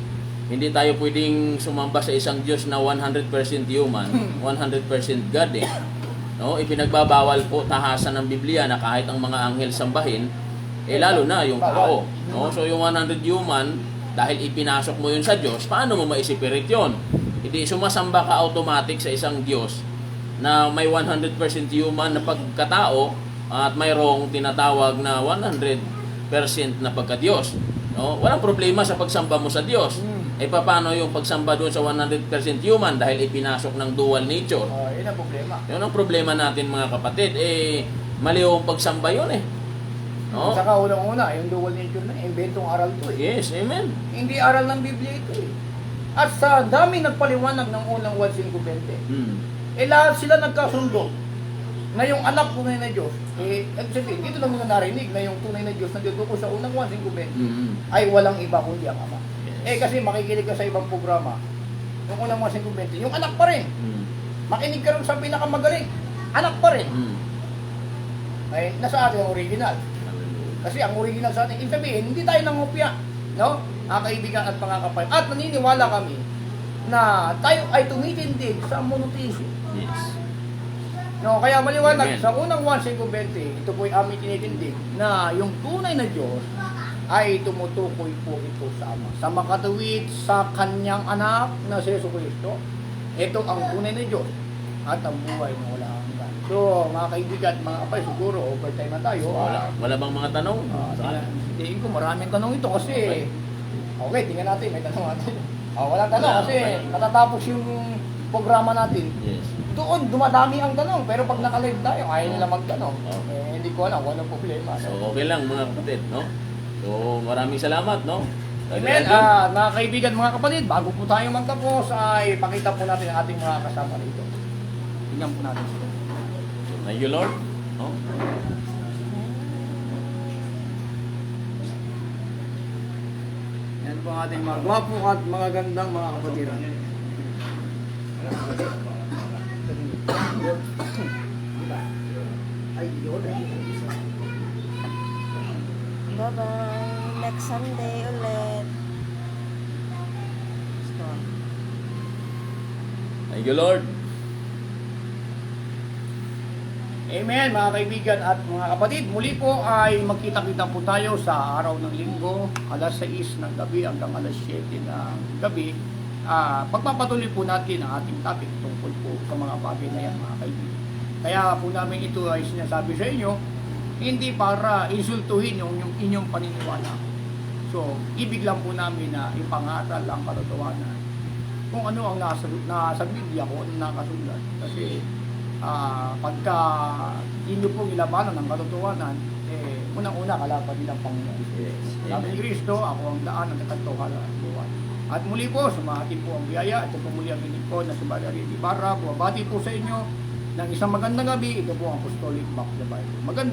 hindi tayo pwedeng sumamba sa isang Diyos na 100% human, 100% God eh. No, ipinagbabawal po tahasan ng Biblia na kahit ang mga anghel sambahin, eh lalo na yung tao. No? So yung 100 human, dahil ipinasok mo yun sa Diyos, paano mo maisipirit yun? Hindi sumasamba ka automatic sa isang Diyos na may 100% human na pagkatao at mayroong tinatawag na 100% na pagka-Diyos. No? Walang problema sa pagsamba mo sa Diyos. Eh paano yung pagsamba doon sa 100% human dahil ipinasok ng dual nature? Yun ang problema. Yun ang problema natin mga kapatid. Eh, mali yung pagsamba yun eh. No? Saka unang-una, yung dual nature na, inventong aral to eh. Yes, amen. Hindi aral ng Biblia ito eh. At sa dami nagpaliwanag ng unang 1.520, eh lahat sila nagkasundo na yung anak tunay na Diyos, eh, sabihin, dito lang mga narinig na yung tunay na Diyos na dito sa unang 1.520 ay walang iba kundi ang Ama. Eh kasi makikinig ka sa ibang programa, yung unang 1.520, yung anak pa rin. Makinig ka rin sa pinakamagaling, anak pa rin. Ay, nasa atin ang original. Kasi ang original sa atin, ibig sabihin, hindi tayo nangopya, no? Mga kaibigan at mga kapatid. At naniniwala kami na tayo ay tumitindig sa monotheism. Yes. No, kaya maliwanag Amen. sa unang 1.520, ito po'y aming tinitindig na yung tunay na Diyos ay tumutukoy po ito sa Ama. Sa makatuwid sa kanyang anak na si Jesucristo, ito ang tunay na Diyos at ang buhay na wala hanggan. So, mga kaibigan, mga kapay, siguro overtime na tayo. So, wala bang mga tanong? Tingin ko maraming tanong ito kasi okay, tingnan natin, may tanong natin. Walang tanong kasi natatapos yung programa natin. Yes. Doon, dumadami ang tanong. Pero pag naka-live tayo, ayaw nila magtanong. Okay. Hindi ko alam, walang problema. So, okay lang mga kapatid, no? So, maraming salamat, no? Amen. Mga kaibigan, mga kapatid, bago po tayo magtapos, ay pakita po natin ang ating mga kasama rito. Tingnan po natin sila. Thank you, Lord. No? Yan po ang ating mga gwapo at mga gandang mga kapatiran. Bye-bye. Next Sunday ulit. So, Thank you, Lord. Amen, mga kaibigan at mga kapatid. Muli po ay magkita-kita po tayo sa araw ng linggo, alas 6 ng gabi hanggang alas 7 ng gabi. Pagpapatuloy po natin ang ating topic tungkol po sa mga bagay na yan, mga kaibigan. Kaya po namin ito ay sinasabi sa inyo, hindi para insultuhin yung inyong paniniwala. So, ibig lang po namin na ipangaral ang katotohanan. Kung ano ang nasa Biblia, kung ano nakasulat. Kasi, pagka inyo pong ilabanan ng katotohanan, unang-una kalaban nilang Panginoon. Sabi ni Kristo, ako ang daan ng katotohanan at buhay. At muli po, sumahati po ang biyaya. Ito po muli ang inikod na si Valerie Ibarra. Bumabati po sa inyo ng isang magandang gabi. Ito po ang Apostolic Back the Bible. Maganda.